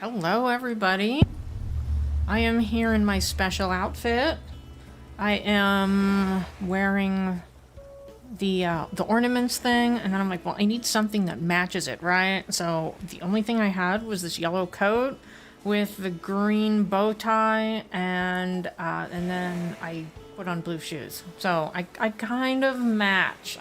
Hello, everybody. I am here in my special outfit. I am wearing the ornaments thing, and then I'm like, well, I need something that matches it, right? So the only thing I had was this yellow coat with the green bow tie, and then I put on blue shoes. So I kind of match.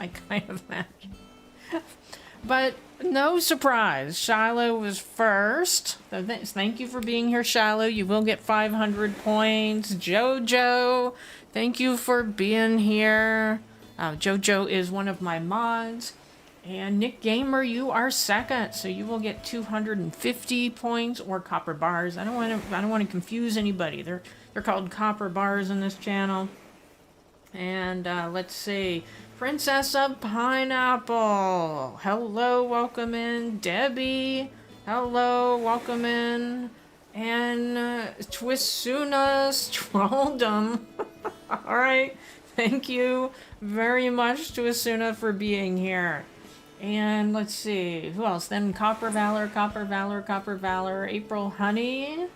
But no surprise, Shiloh was first. So thank you for being here, Shiloh. You will get 500 points. Jojo, thank you for being here. Jojo is one of my mods. And Nick Gamer, you are second, so you will get 250 points or copper bars. I don't want to confuse anybody. They're called copper bars in this channel. And let's see. Princess of Pineapple. Hello, welcome in. Debbie. Hello, welcome in. And Twisuna Stroldum. Alright. Thank you very much, Twisuna, for being here. And let's see. Who else? Then Copper Valor, Copper Valor, Copper Valor. April Honey.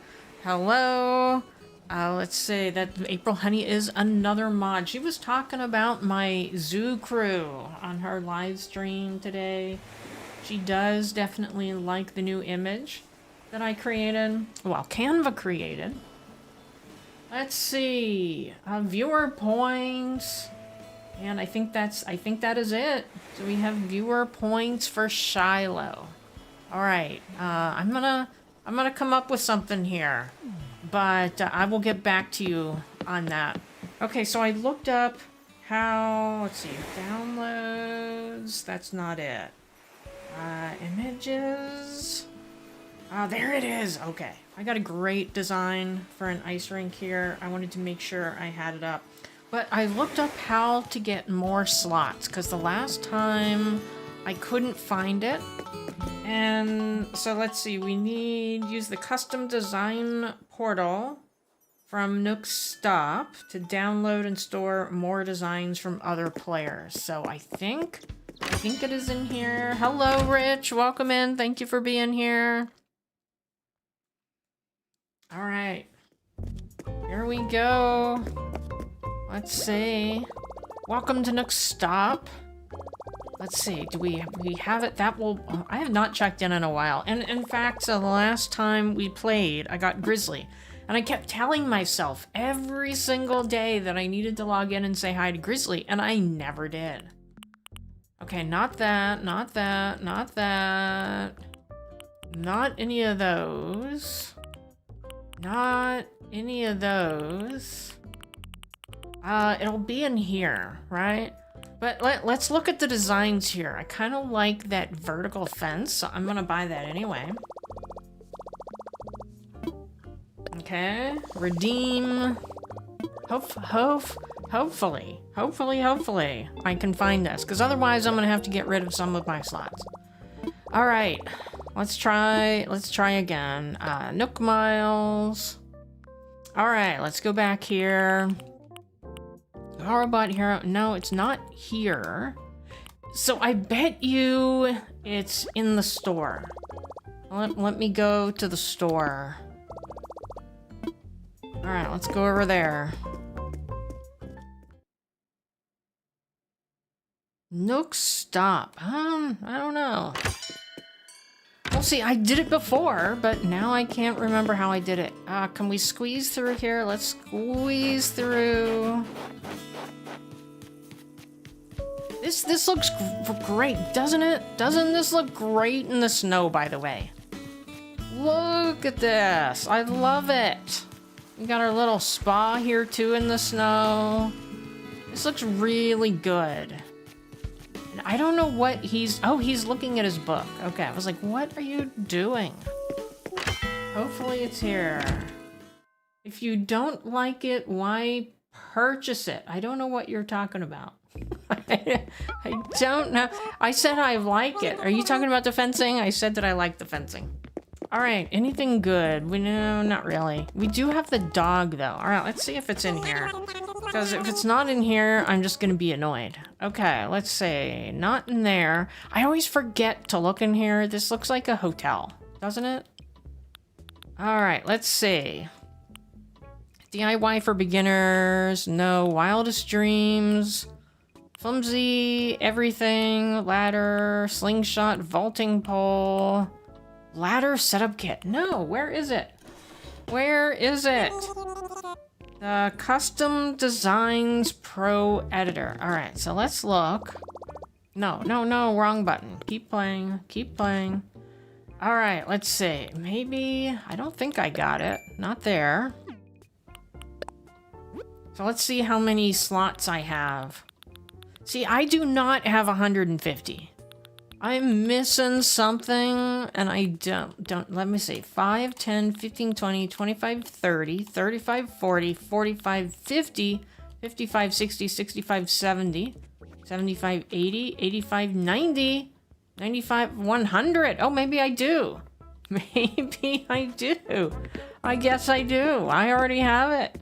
Hello. Let's see, that April Honey is another mod. She was talking about my zoocrew on her live stream today. She does definitely like the new image that I created. Well, Canva created. Let's see, viewer points. And I think that is it. So we have viewer points for Shiloh. All right, I'm gonna come up with something here. But I will get back to you on that. Okay, so I looked up how, let's see, downloads, that's not it. Images. There it is. Okay, I got a great design for an ice rink here. I wanted to make sure I had it up. But I looked up how to get more slots, because the last time I couldn't find it. And so let's see, we use the custom design portal from Nook Stop to download and store more designs from other players. So I think it is in here. Hello, Rich, welcome in. Thank you for being here. All right, here we go. Let's see. Welcome to Nook Stop. Let's see, do we have it? That will, I have not checked in a while. And in fact, the last time we played, I got Grizzly. And I kept telling myself every single day that I needed to log in and say hi to Grizzly, and I never did. Okay, not that, not that, not that. Not any of those. Not any of those. It'll be in here, right? But let's look at the designs here. I kind of like that vertical fence, so I'm gonna buy that anyway. Okay, redeem. Hopefully, I can find this, because otherwise I'm gonna have to get rid of some of my slots. All right, let's try again. Nook Miles. All right, let's go back here. Robot Hero. No, it's not here. So I bet you it's in the store. Let me go to the store. All right, let's go over there. Nook Stop. I don't know. Well, see, I did it before, but now I can't remember how I did it. Can we squeeze through here? Let's squeeze through. This looks great, doesn't it? Doesn't this look great in the snow, by the way? Look at this. I love it. We got our little spa here, too, in the snow. This looks really good. And I don't know what he's looking at his book. Okay, I was like, what are you doing? Hopefully it's here. If you don't like it, why purchase it? I don't know what you're talking about. I don't know. I said I like it. Are you talking about the fencing? I said that I like the fencing. All right, anything good? No, not really. We do have the dog, though. All right, let's see if it's in here. Because if it's not in here, I'm just going to be annoyed. Okay, let's see. Not in there. I always forget to look in here. This looks like a hotel, doesn't it? All right, let's see. DIY for beginners. No. Wildest dreams. Flimsy everything. Ladder. Slingshot. Vaulting pole. Ladder setup kit. No, where is it? Where is it? The Custom Designs Pro Editor. All right, so let's look. No, wrong button. Keep playing, keep playing. All right, let's see. Maybe, I don't think I got it. Not there. So let's see how many slots I have. See, I do not have 150. I'm missing something, and I don't, let me see. 5, 10, 15, 20, 25, 30, 35, 40, 45, 50, 55, 60, 65, 70, 75, 80, 85, 90, 95, 100. Oh, maybe I do. Maybe I do. I guess I do. I already have it.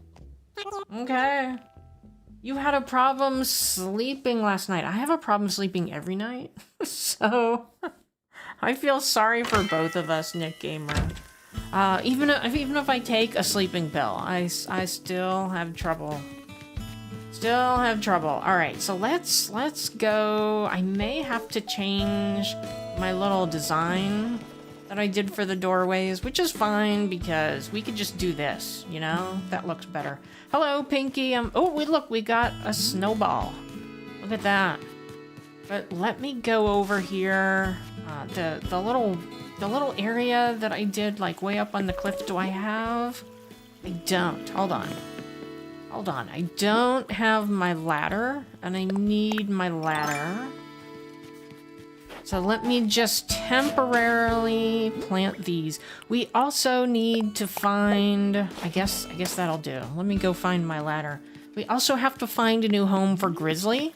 Okay. You had a problem sleeping last night. I have a problem sleeping every night. So, I feel sorry for both of us, Nick Gamer. Even if I take a sleeping pill, I still have trouble. Still have trouble. All right, so let's go. I may have to change my little design that I did for the doorways, which is fine because we could just do this, you know? That looks better. Hello, Pinky. Oh, look, we got a snowball. Look at that. But let me go over here. The little area that I did, like, way up on the cliff, do I have? I don't. Hold on. Hold on. I don't have my ladder, and I need my ladder. So let me just temporarily plant these. We also need to find, I guess that'll do. Let me go find my ladder. We also have to find a new home for Grizzly.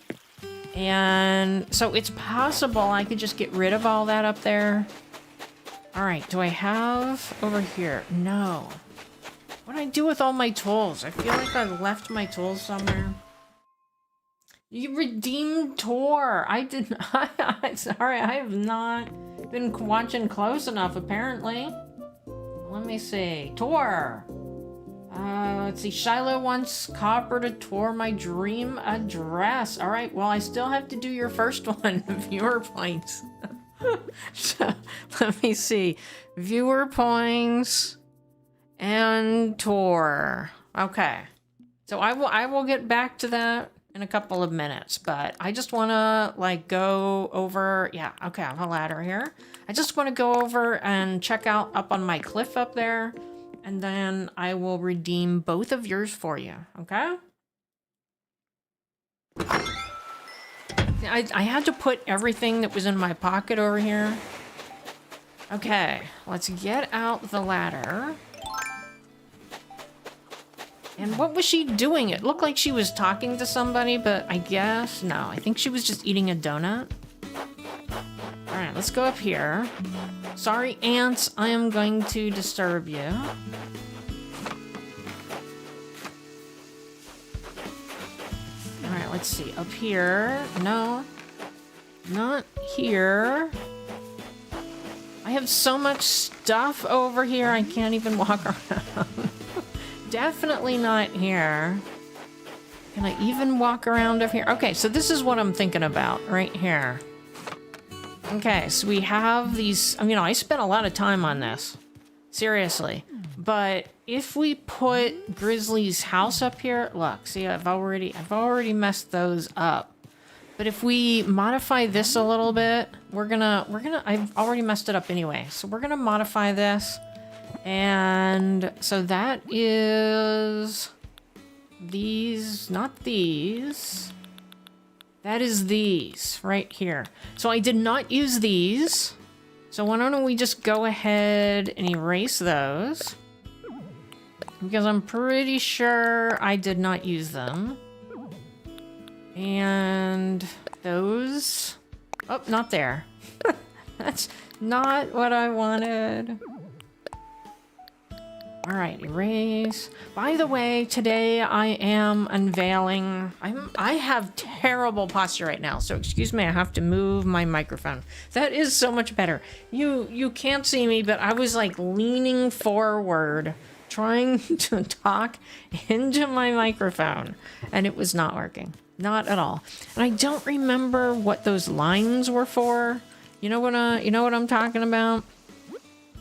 And so it's possible I could just get rid of all that up there. All right, do I have over here? No. What do I do with all my tools? I feel like I left my tools somewhere. You redeemed Tor. I did not. Sorry, I have not been watching close enough, apparently. Let me see. Tor. Let's see. Shiloh wants Copper to Tor my dream address. All right, well, I still have to do your first one, viewer points. So, let me see. Viewer points and Tor. Okay. So I will get back to that in a couple of minutes, but I just want to like go over, yeah, okay, I have a ladder here. I just want to go over and check out up on my cliff up there, and then I will redeem both of yours for you, okay? I had to put everything that was in my pocket over here. Okay, let's get out the ladder. And what was she doing? It looked like she was talking to somebody, but I guess, no, I think she was just eating a donut. All right, let's go up here. Sorry, ants, I am going to disturb you. All right, let's see, up here. No, not here. I have so much stuff over here, I can't even walk around. Definitely not here. Can I even walk around up here? Okay, so this is what I'm thinking about right here. Okay, so we have these, you know, I spent a lot of time on this. Seriously. But if we put Grizzly's house up here, look, see, I've already messed those up. But if we modify this a little bit, I've already messed it up anyway. So we're gonna modify this. And so that is these, not these. That is these right here. So I did not use these. So why don't we just go ahead and erase those? Because I'm pretty sure I did not use them. And those, oh, not there. That's not what I wanted. All right, erase. By the way, today I am unveiling. I have terrible posture right now, so excuse me. I have to move my microphone. That is so much better. You can't see me, but I was like leaning forward, trying to talk into my microphone, and it was not working. Not at all. And I don't remember what those lines were for. You know what I'm talking about?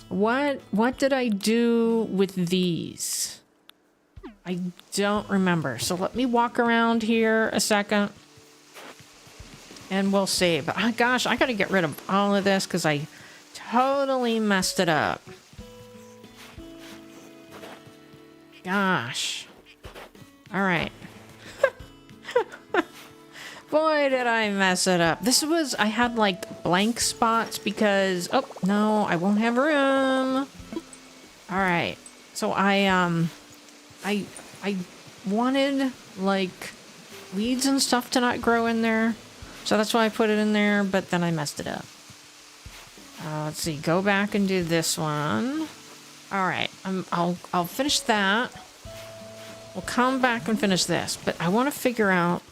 What did I do with these? I don't remember. So let me walk around here a second. And we'll see. But gosh, I gotta get rid of all of this because I totally messed it up. Gosh. All right. Boy, did I mess it up. I had like blank spots because, oh, no, I won't have room. All right. So I wanted like weeds and stuff to not grow in there. So that's why I put it in there, but then I messed it up. Let's see, go back and do this one. All right, I'll finish that. We'll come back and finish this, but I want to figure out.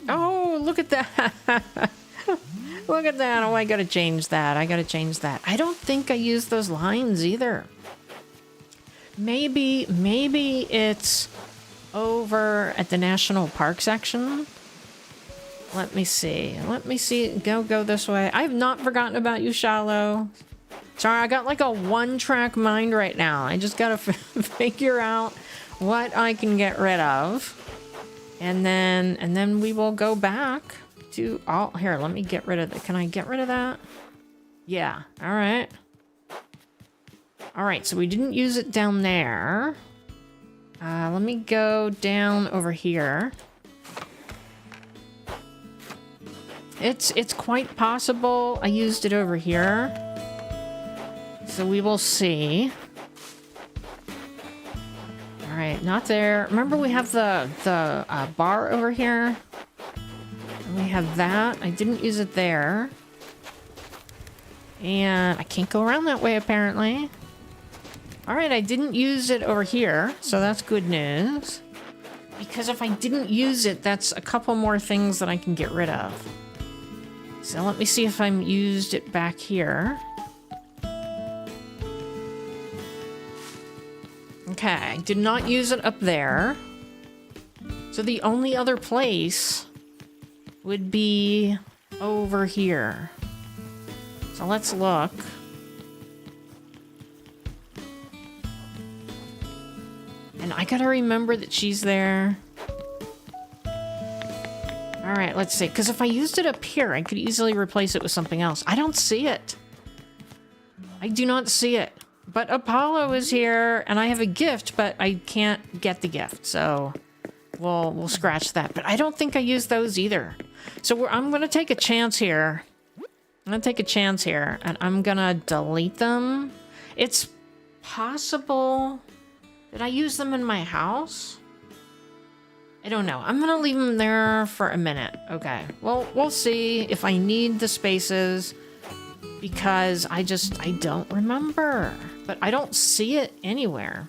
Oh, look at that. Look at that. Oh, I gotta change that. I don't think I used those lines either. Maybe it's over at the national park section. Let me see. Go this way. I have not forgotten about you, Shallow. Sorry, I got like a one-track mind right now. I just gotta figure out what I can get rid of. And then we will go back to here, let me get rid of it. Can I get rid of that? Yeah. All right. All right, so we didn't use it down there. Let me go down over here. It's quite possible I used it over here. So we will see. All right, not there. Remember we have the bar over here? And we have that. I didn't use it there. And I can't go around that way apparently. All right, I didn't use it over here, so that's good news. Because if I didn't use it, that's a couple more things that I can get rid of. So let me see if I'm used it back here. Okay, I did not use it up there. So the only other place would be over here. So let's look. And I gotta remember that she's there. All right, let's see. Because if I used it up here, I could easily replace it with something else. I don't see it. I do not see it. But Apollo is here, and I have a gift, but I can't get the gift. So we'll scratch that. But I don't think I used those either. So I'm going to take a chance here. And I'm going to delete them. It's possible. Did I use them in my house? I don't know. I'm going to leave them there for a minute. Okay. Well, we'll see if I need the spaces. Because I don't remember. But I don't see it anywhere.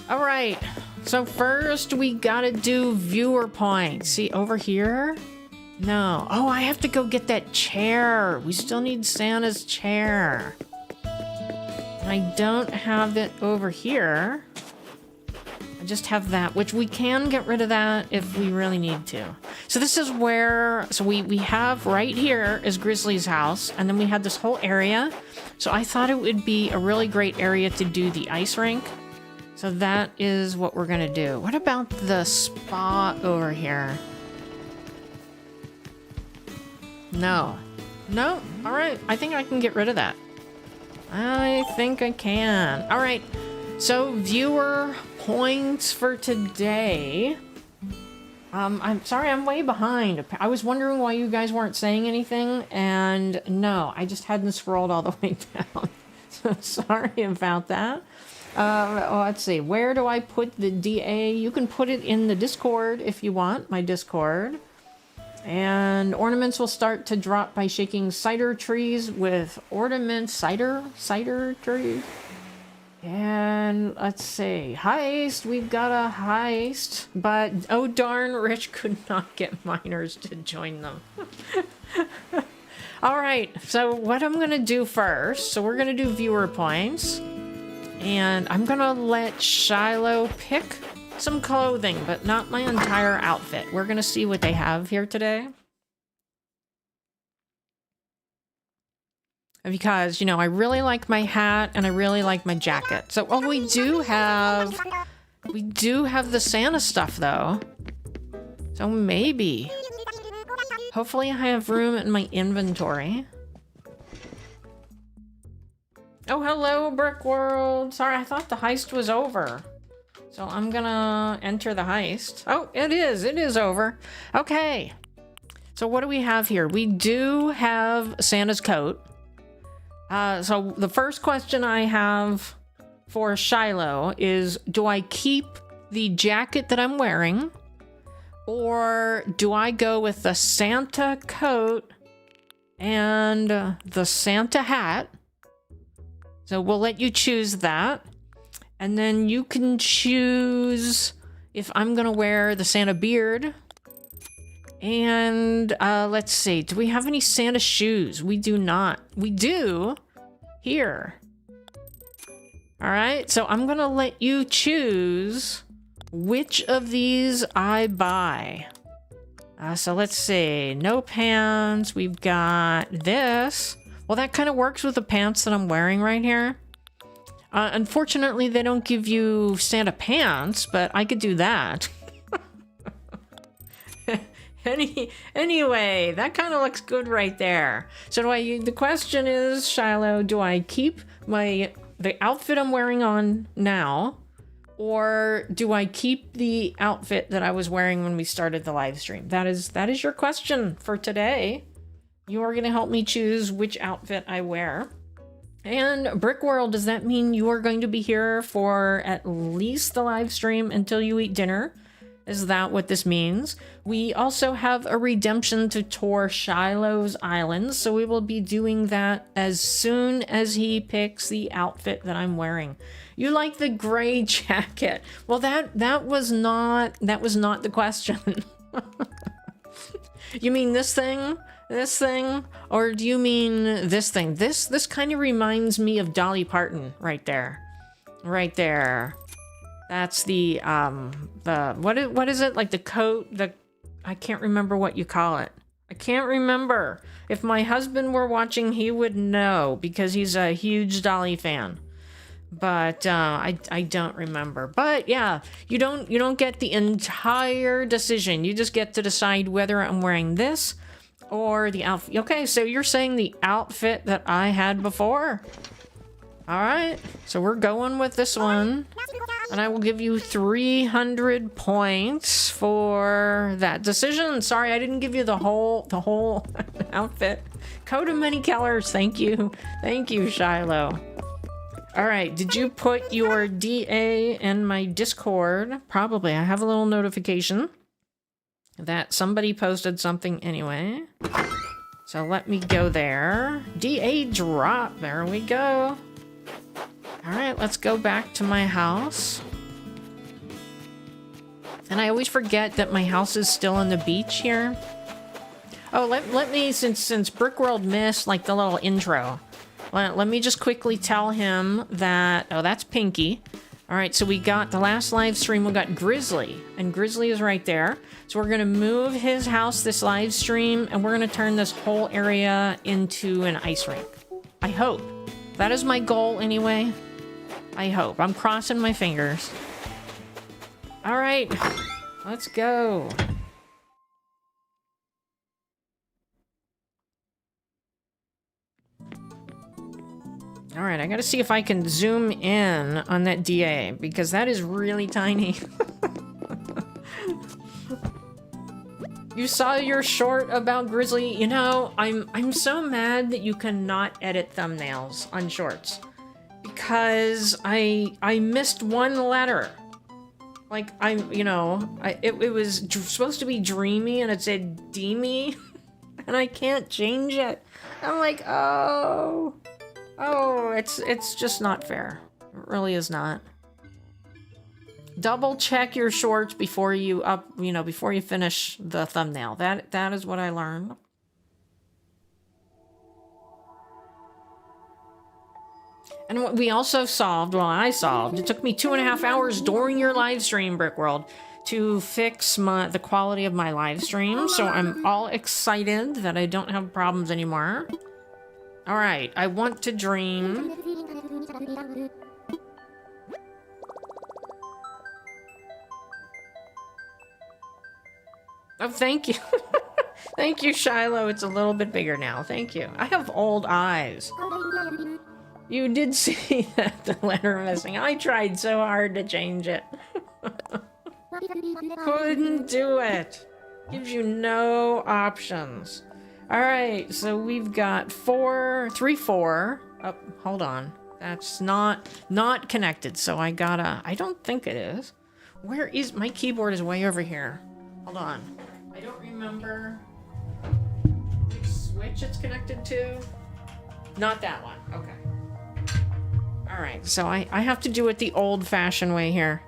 All right. So first we gotta do viewer points. See, over here? No. Oh, I have to go get that chair. We still need Santa's chair. And I don't have it over here. I just have that, which we can get rid of that if we really need to. So this is where, so we have right here is Grizzly's house, and then we had this whole area. So I thought it would be a really great area to do the ice rink. So that is what we're gonna do. What about the spa over here? No. No? All right, I think I can get rid of that. I think I can. All right, so viewer points for today. I'm sorry, I'm way behind. I was wondering why you guys weren't saying anything, and no, I just hadn't scrolled all the way down. So sorry about that. Let's see, where do I put the DA? You can put it in the Discord if you want, my Discord. And ornaments will start to drop by shaking cider trees with ornaments. Cider trees. And let's see, heist, we've got a heist, but oh darn, Rich could not get miners to join them. All right, so what I'm gonna do first, so we're gonna do viewer points, and I'm gonna let Shiloh pick some clothing, but not my entire outfit. We're gonna see what they have here today. Because, you know, I really like my hat and I really like my jacket. So, oh, we do have the Santa stuff though. So maybe. Hopefully I have room in my inventory. Oh, hello, Brick World. Sorry, I thought the heist was over. So I'm gonna enter the heist. Oh, it is over. Okay. So what do we have here? We do have Santa's coat. So the first question I have for Shiloh is, do I keep the jacket that I'm wearing? Or do I go with the Santa coat and the Santa hat? So we'll let you choose that. And then you can choose if I'm gonna wear the Santa beard. And let's see, do we have any Santa shoes? We do not. We do here. All right, so I'm gonna let you choose which of these I buy. So let's see, no pants, we've got this. Well, that kind of works with the pants that I'm wearing right here. Unfortunately, they don't give you Santa pants, but I could do that. Anyway, that kind of looks good right there. So the question is, Shiloh, do I keep the outfit I'm wearing on now, or do I keep the outfit that I was wearing when we started the live stream? That is your question for today. You are going to help me choose which outfit I wear. And Brick World, does that mean you are going to be here for at least the live stream until you eat dinner? Is that what this means? We also have a redemption to tour Shiloh's Island, so we will be doing that as soon as he picks the outfit that I'm wearing. You like the gray jacket? Well, that was not the question. You mean this thing? This thing? Or do you mean this thing? This kind of reminds me of Dolly Parton right there. Right there. That's the what is it? Like the coat, I can't remember what you call it. I can't remember. If my husband were watching, he would know because he's a huge Dolly fan. But I don't remember. But yeah, you don't get the entire decision. You just get to decide whether I'm wearing this or the outfit. Okay, so you're saying the outfit that I had before. All right, so we're going with this one. And I will give you 300 points for that decision. Sorry, I didn't give you the whole outfit. Coat of many colors, thank you. Thank you, Shiloh. All right, did you put your DA in my Discord? Probably, I have a little notification that somebody posted something anyway. So let me go there. DA drop, there we go. All right, let's go back to my house. And I always forget that my house is still on the beach here. Oh, let me, since Brickworld missed like the little intro, let me just quickly tell him that, oh, that's Pinky. All right, so we got the last live stream, we got Grizzly, and Grizzly is right there. So we're gonna move his house this live stream, and we're gonna turn this whole area into an ice rink. I hope. That is my goal anyway. I hope. I'm crossing my fingers. All right, let's go. All right, I gotta see if I can zoom in on that DA because that is really tiny. You saw your short about Grizzly. You know, I'm so mad that you cannot edit thumbnails on shorts because I missed one letter. Like, it was supposed to be dreamy and it said deemy and I can't change it. I'm like, oh, it's just not fair. It really is not. Double check your shorts before you before you finish the thumbnail. That is what I learned. And what we also solved, it took me 2.5 hours during your live stream, Brickworld, to fix the quality of my live stream. So I'm all excited that I don't have problems anymore. All right, I want to dream. Oh, thank you. Thank you, Shiloh. It's a little bit bigger now. Thank you. I have old eyes. You did see that the letter missing. I tried so hard to change it. Couldn't do it. Gives you no options. All right, so we've got 4. Oh, hold on. That's not connected, so I don't think it is. Where is, my keyboard is way over here. Hold on. I don't remember which switch it's connected to. Not that one, okay. All right, so I have to do it the old-fashioned way here.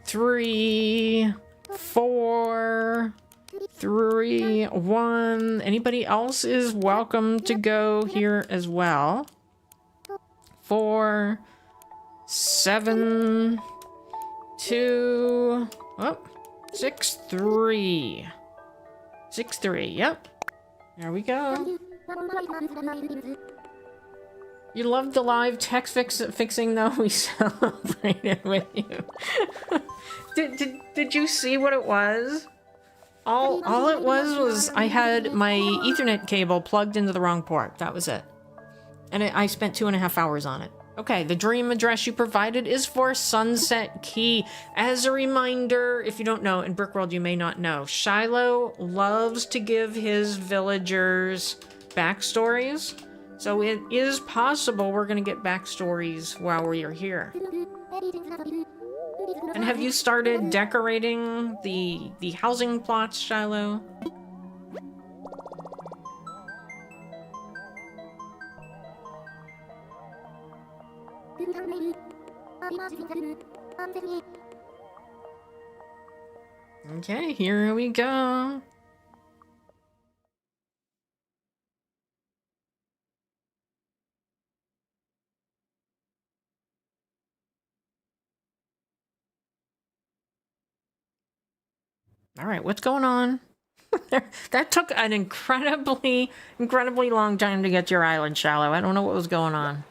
3, 4, 3, 1. Anybody else is welcome to go here as well. 4, 7, 2, 6, 3. 6, 3, yep. There we go. You loved the live text fixing though? We celebrated with you. Did you see what it was? All it was I had my Ethernet cable plugged into the wrong port. That was it. And I spent 2.5 hours on it. Okay, the dream address you provided is for Sunset Key. As a reminder, if you don't know, in Brickworld you may not know, Shiloh loves to give his villagers backstories. So it is possible we're going to get backstories while we're here. And have you started decorating the housing plots, Shiloh? Okay, here we go. All right, what's going on? That took an incredibly long time to get to your island, Shiloh. I don't know what was going on.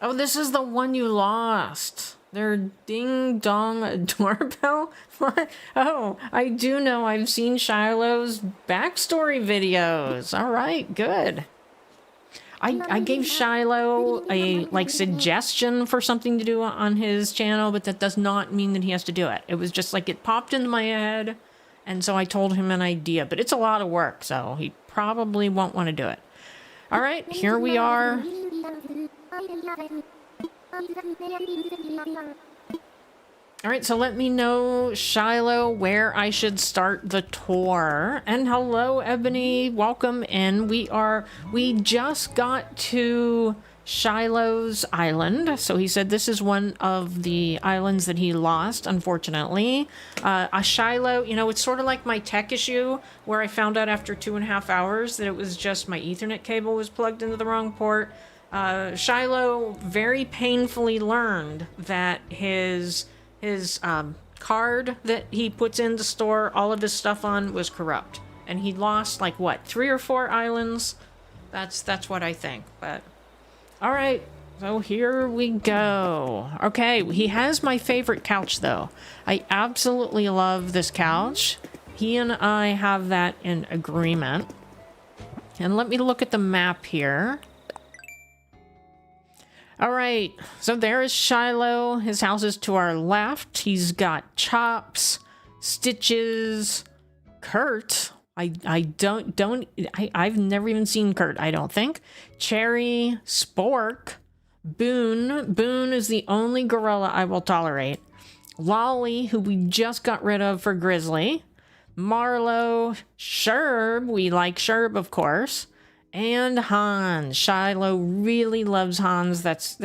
Oh, this is the one you lost. Their ding-dong doorbell? What? Oh, I do know. I've seen Shiloh's backstory videos. All right, good. I gave Shiloh a, suggestion for something to do on his channel, but that does not mean that he has to do it. It was just like it popped into my head, and so I told him an idea. But it's a lot of work, so he probably won't want to do it. All right, here we are. All right, so let me know, Shiloh, where I should start the tour. And hello, Ebony, welcome in. We just got to Shiloh's island. So he said this is one of the islands that he lost, unfortunately. Shiloh, it's sort of like my tech issue where I found out after 2.5 hours that it was just my Ethernet cable was plugged into the wrong port. Shiloh very painfully learned that his card that he puts in to store all of his stuff on was corrupt, and he lost 3 or 4 islands. That's what I think. But all right, so here we go. Okay, he has my favorite couch though. I absolutely love this couch. He and I have that in agreement. And let me look at the map here. All right, so there is Shiloh. His house is to our left. He's got Chops, Stitches, Kurt. I've never even seen Kurt, I don't think. Cherry, Spork, Boone. Boone is the only gorilla I will tolerate. Lolly, who we just got rid of for Grizzly. Marlo, Sherb, we like Sherb, of course. And Hans. Shiloh really loves Hans. That's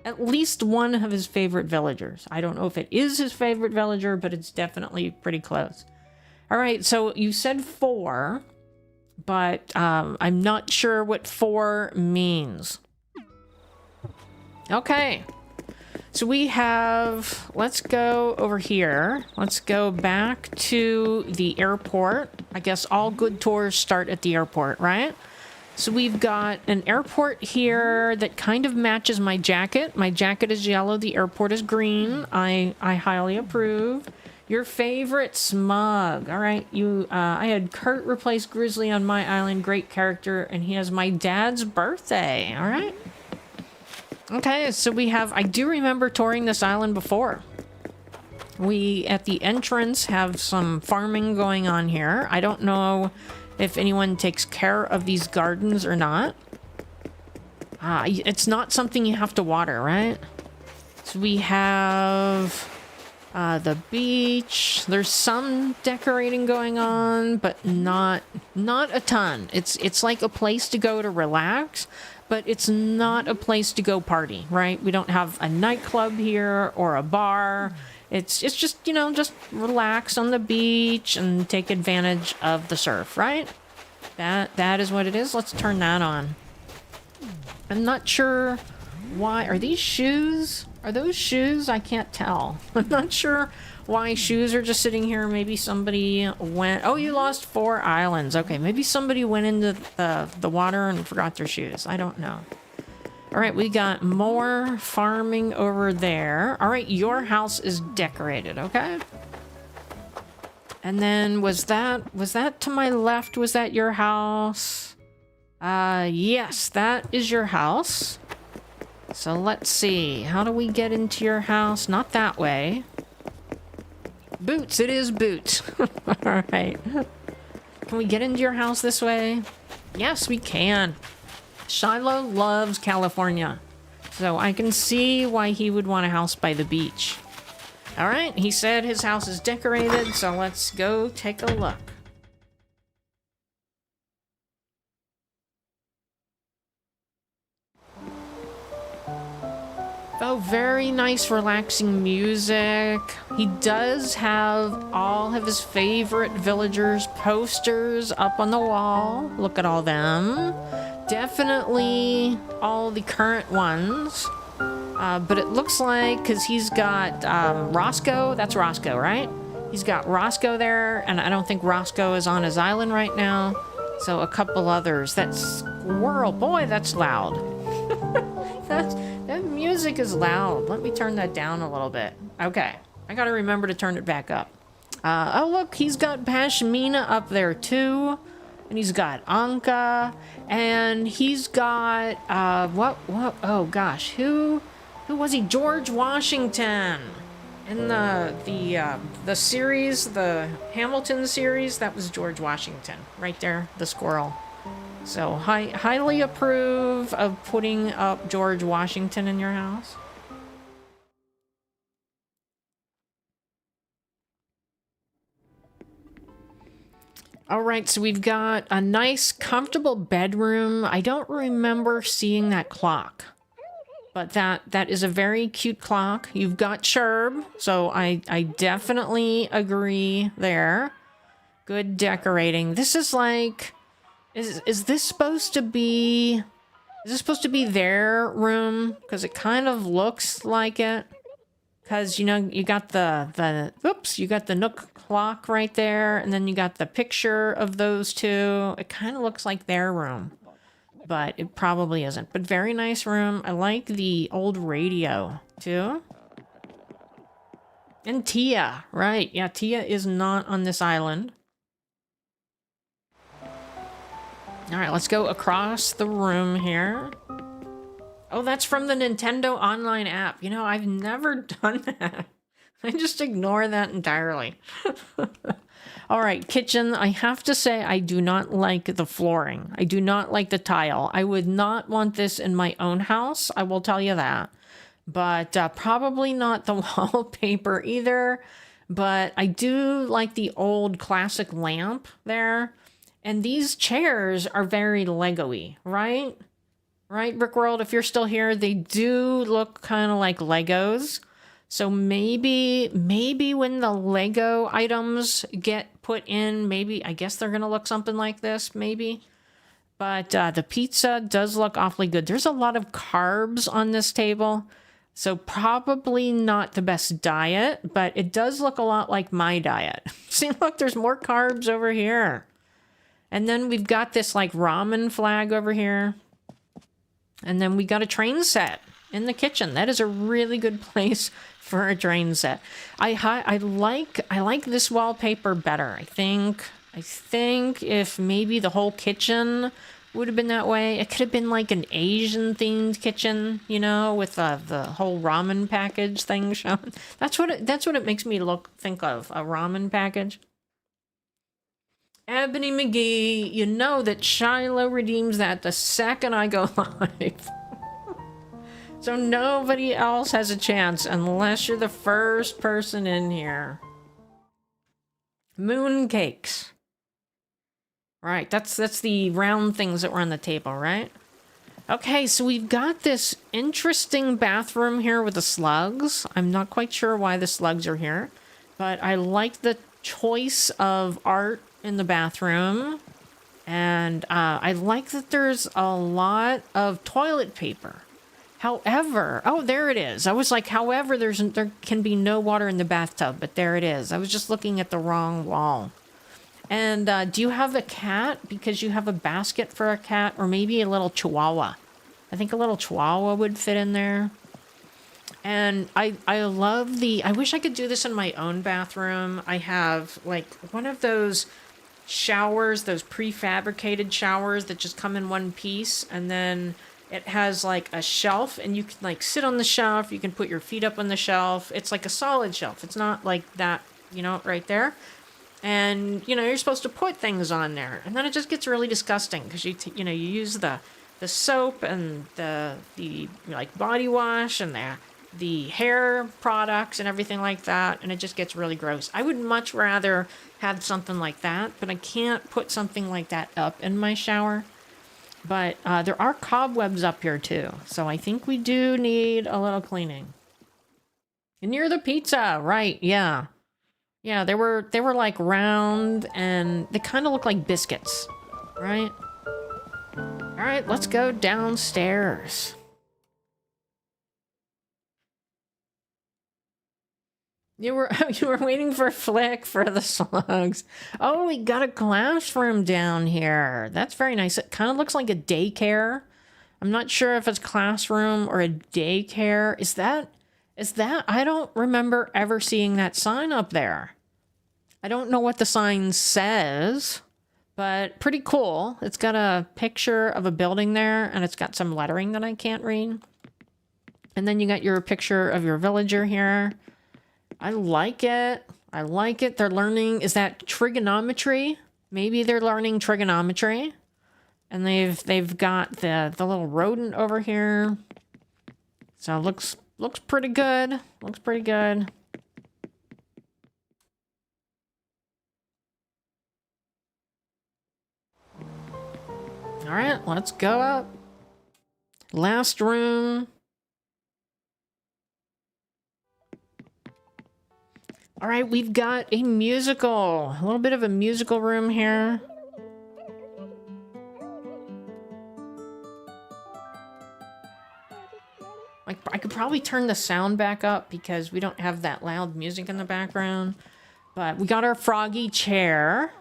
at least one of his favorite villagers. I don't know if it is his favorite villager, but it's definitely pretty close. All right, so you said 4, but I'm not sure what 4 means. Okay. So we have, let's go over here. Let's go back to the airport. I guess all good tours start at the airport, right? So we've got an airport here that kind of matches my jacket. My jacket is yellow, the airport is green. I highly approve. Your favorite smug. All right, I had Kurt replace Grizzly on my island. Great character, and he has my dad's birthday. All right. Okay, so we have, I do remember touring this island before. We, at the entrance, have some farming going on here. I don't know if anyone takes care of these gardens or not. It's not something you have to water, right? So we have the beach. There's some decorating going on, but not a ton. It's like a place to go to relax, but it's not a place to go party, right? We don't have a nightclub here or a bar. It's just, you know, just relax on the beach and take advantage of the surf, right? That is what it is. Let's turn that on. I'm not sure why. Are these shoes? Are those shoes? I can't tell. I'm not sure why shoes are just sitting here. Maybe somebody went... Oh, you lost 4 islands. Okay, maybe somebody went into the water and forgot their shoes. I don't know. All right, we got more farming over there. All right, your house is decorated, okay? And then was that to my left? Was that your house? Yes, that is your house. So let's see. How do we get into your house? Not that way. Boots, it is Boots. All right. Can we get into your house this way? Yes, we can. Shiloh loves California, so I can see why he would want a house by the beach. All right, he said his house is decorated, so let's go take a look. Oh, very nice, relaxing music. He does have all of his favorite villagers' posters up on the wall. Look at all them. Definitely all the current ones. But it looks like, because he's got Roscoe. That's Roscoe, right? He's got Roscoe there, and I don't think Roscoe is on his island right now. So a couple others. That squirrel. Boy, that's loud. That music is loud. Let me turn that down a little bit. Okay. I gotta remember to turn it back up. Oh, look, he's got Pashmina up there, too. And he's got Anka. And he's got, what, oh, gosh, who was he? George Washington. In the series, the Hamilton series, that was George Washington. Right there, the squirrel. So, highly approve of putting up George Washington in your house. All right, so we've got a nice, comfortable bedroom. I don't remember seeing that clock, but that is a very cute clock. You've got Sherb, so I definitely agree there. Good decorating. This is like... Is this supposed to be their room? Because it kind of looks like it. Because, you know, you got you got the Nook clock right there, and then you got the picture of those two. It kind of looks like their room, but it probably isn't. But very nice room. I like the old radio, too. And Tia, right. Yeah, Tia is not on this island. All right, let's go across the room here. Oh, that's from the Nintendo Online app. You know, I've never done that. I just ignore that entirely. All right, kitchen. I have to say, I do not like the flooring. I do not like the tile. I would not want this in my own house. I will tell you that. but probably not the wallpaper either. But I do like the old classic lamp there. And these chairs are very Lego-y, right? Right, Brickworld? If you're still here, they do look kind of like Legos. So maybe when the Lego items get put in, maybe, I guess they're going to look something like this, maybe. But the pizza does look awfully good. There's a lot of carbs on this table. So probably not the best diet, but it does look a lot like my diet. See, look, there's more carbs over here. And then we've got this like ramen flag over here. And then we got a train set in the kitchen. That is a really good place for a train set. I like this wallpaper better. I think if maybe the whole kitchen would have been that way. It could have been like an Asian themed kitchen, you know, with the whole ramen package thing shown. That's what it makes me think of, a ramen package. Ebony McGee, you know that Shiloh redeems that the second I go live. So nobody else has a chance unless you're the first person in here. Moon cakes. Right, that's the round things that were on the table, right? Okay, so we've got this interesting bathroom here with the slugs. I'm not quite sure why the slugs are here, but I like the choice of art in the bathroom. And I like that there's a lot of toilet paper. However, oh, there it is. I was like, however, there can be no water in the bathtub, but there it is. I was just looking at the wrong wall. And do you have a cat? Because you have a basket for a cat, or maybe a little chihuahua. I think a little chihuahua would fit in there. And I love I wish I could do this in my own bathroom. I have like one of those showers, those prefabricated showers that just come in one piece, and then it has like a shelf, and you can like sit on the shelf, you can put your feet up on the shelf. It's like a solid shelf. It's not like that, you know, right there. And, you know, you're supposed to put things on there. And then it just gets really disgusting because you use the soap and the like body wash and the hair products and everything like that. And it just gets really gross. I would much rather have something like that, but I can't put something like that up in my shower. But there are cobwebs up here too. So I think we do need a little cleaning. And near the pizza, right, yeah. Yeah, they were like round, and they kind of look like biscuits, right? All right, let's go downstairs. You were waiting for Flick for the slugs. Oh, we got a classroom down here. That's very nice. It kind of looks like a daycare. I'm not sure if it's classroom or a daycare. Is that? I don't remember ever seeing that sign up there. I don't know what the sign says, but pretty cool. It's got a picture of a building there, and it's got some lettering that I can't read. And then you got your picture of your villager here. I like it. I like it. They're learning, is that trigonometry? Maybe they're learning trigonometry. And they've got the little rodent over here. So it looks pretty good. Looks pretty good. All right, let's go up. Last room. All right, we've got a musical. A little bit of a musical room here. I could probably turn the sound back up because we don't have that loud music in the background. But we got our froggy chair.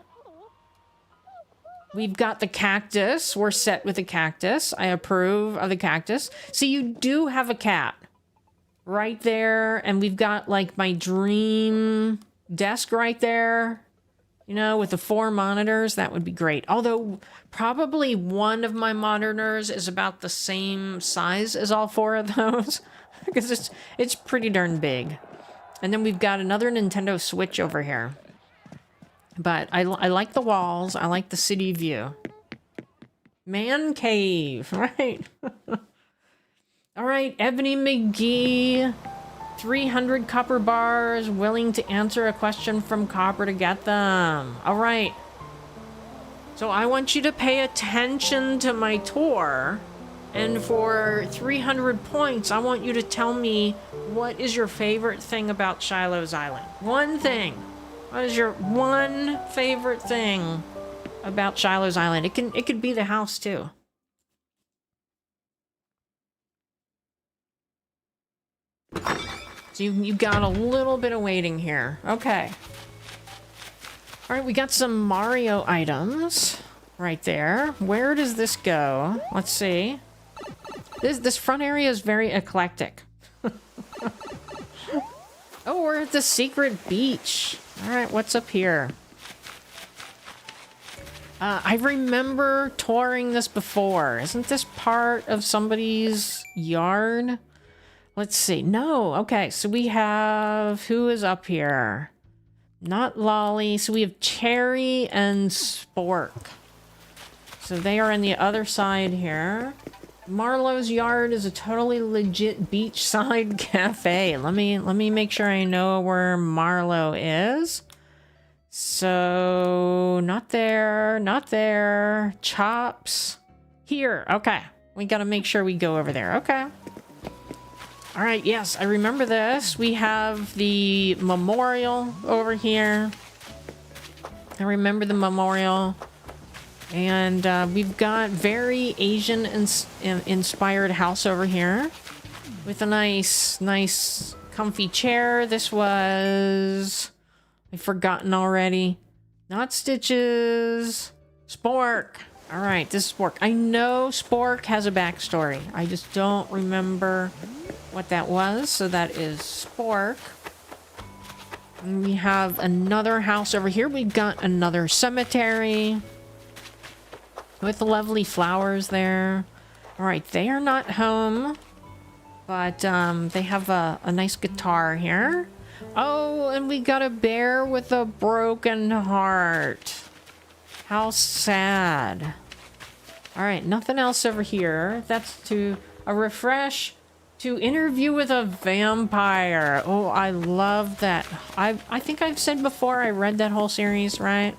We've got the cactus. We're set with the cactus. I approve of the cactus. See, you do have a cat right there. And we've got like my dream desk right there. You know, with the 4 monitors. That would be great. Although probably one of my monitors is about the same size as all 4 of those. Because it's pretty darn big. And then we've got another Nintendo Switch over here. But I like the walls. I like the city view. Man cave, right? All right, Ebony McGee, 300 copper bars, willing to answer a question from Copper to get them. All right. So I want you to pay attention to my tour. And for 300 points, I want you to tell me what is your favorite thing about Shiloh's Island. One thing. What is your one favorite thing about Shiloh's Island? It could be the house too. So you got a little bit of waiting here. Okay. All right, we got some Mario items right there. Where does this go? Let's see. This front area is very eclectic. Oh, we're at the secret beach. All right, what's up here? I remember touring this before. Isn't this part of somebody's yard? Let's see. No. Okay, so we have... Who is up here? Not Lolly. So we have Cherry and Spork. So they are on the other side here. Marlowe's yard is a totally legit beachside cafe. Let me make sure I know where Marlowe is. So, not there, not there. Chops. Here, okay. We gotta make sure we go over there, okay. Alright, yes, I remember this. We have the memorial over here. I remember the memorial. And we've got very Asian inspired house over here. With a nice comfy chair. This was... I've forgotten already. Not Stitches. Spork. Alright, this is Spork. I know Spork has a backstory. I just don't remember what that was. So that is Spork. And we have another house over here. We've got another cemetery. With the lovely flowers there. Alright, they are not home. But they have a nice guitar here. Oh, and we got a bear with a broken heart. How sad. Alright, nothing else over here. That's to a refresh. To interview with a vampire. Oh, I love that. I think I've said before I read that whole series, right?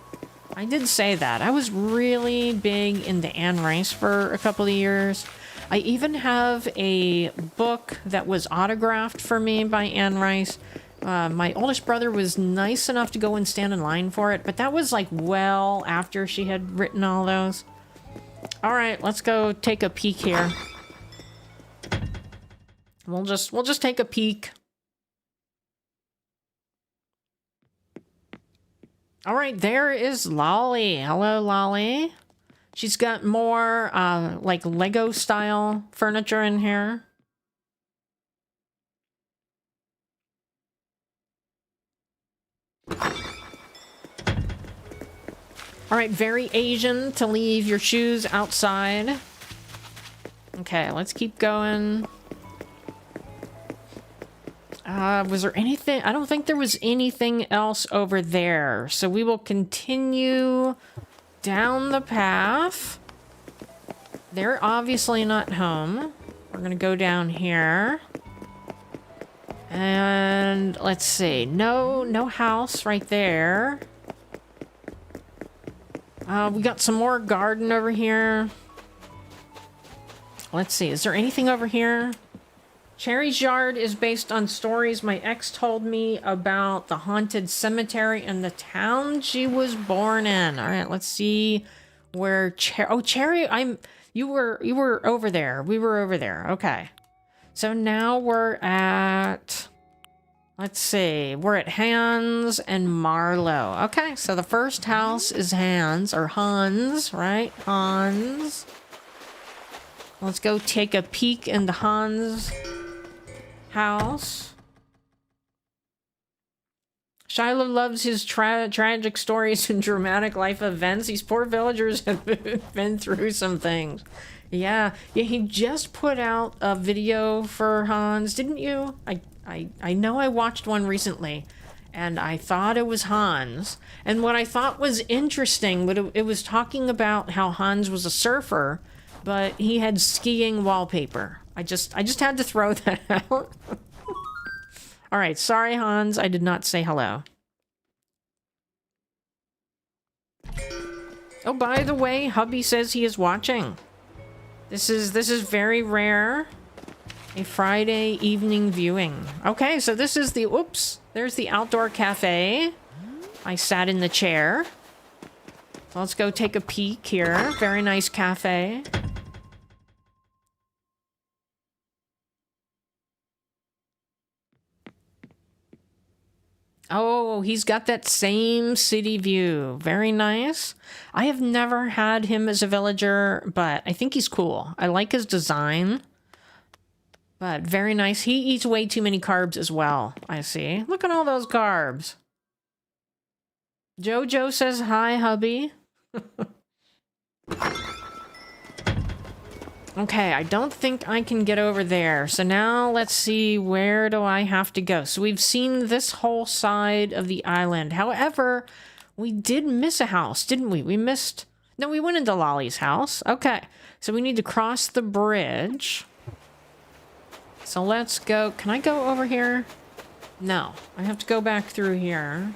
I did say that. I was really big into Anne Rice for a couple of years. I even have a book that was autographed for me by Anne Rice. My oldest brother was nice enough to go and stand in line for it, but that was like well after she had written all those. All right, let's go take a peek here. We'll just take a peek. All right, there is Lolly. Hello, Lolly. She's got more like Lego style furniture in here. All right, very Asian to leave your shoes outside. Okay, let's keep going. Was there anything? I don't think there was anything else over there. So we will continue down the path. They're obviously not home. We're gonna go down here. And let's see. No house right there. We got some more garden over here. Let's see. Is there anything over here? Cherry's yard is based on stories my ex told me about the haunted cemetery and the town she was born in. All right, let's see where Cherry, you were over there. We were over there. Okay. So now we're at, let's see, we're at Hans and Marlowe. Okay, so the first house is Hans, right? Hans. Let's go take a peek in the Hans house. Shiloh loves his tragic stories and dramatic life events. These poor villagers have been through some things. Yeah, he just put out a video for Hans, didn't you? I know I watched one recently, and I thought it was Hans. And what I thought was interesting, but it was talking about how Hans was a surfer, but he had skiing wallpaper. I just had to throw that out. All right, sorry, Hans. I did not say hello. Oh, by the way, hubby says he is watching. This is very rare. A Friday evening viewing. Okay, so this is the, oops, there's the outdoor cafe. I sat in the chair. So let's go take a peek here. Very nice cafe. Oh, he's got that same city view. Very nice. I have never had him as a villager, but I think he's cool. I like his design. But very nice. He eats way too many carbs as well, I see. Look at all those carbs. Jojo says hi, hubby. Okay, I don't think I can get over there. So now let's see, where do I have to go? So we've seen this whole side of the island. However, we did miss a house, didn't we? We missed... No, we went into Lolly's house. Okay, so we need to cross the bridge. So let's go. Can I go over here? No, I have to go back through here.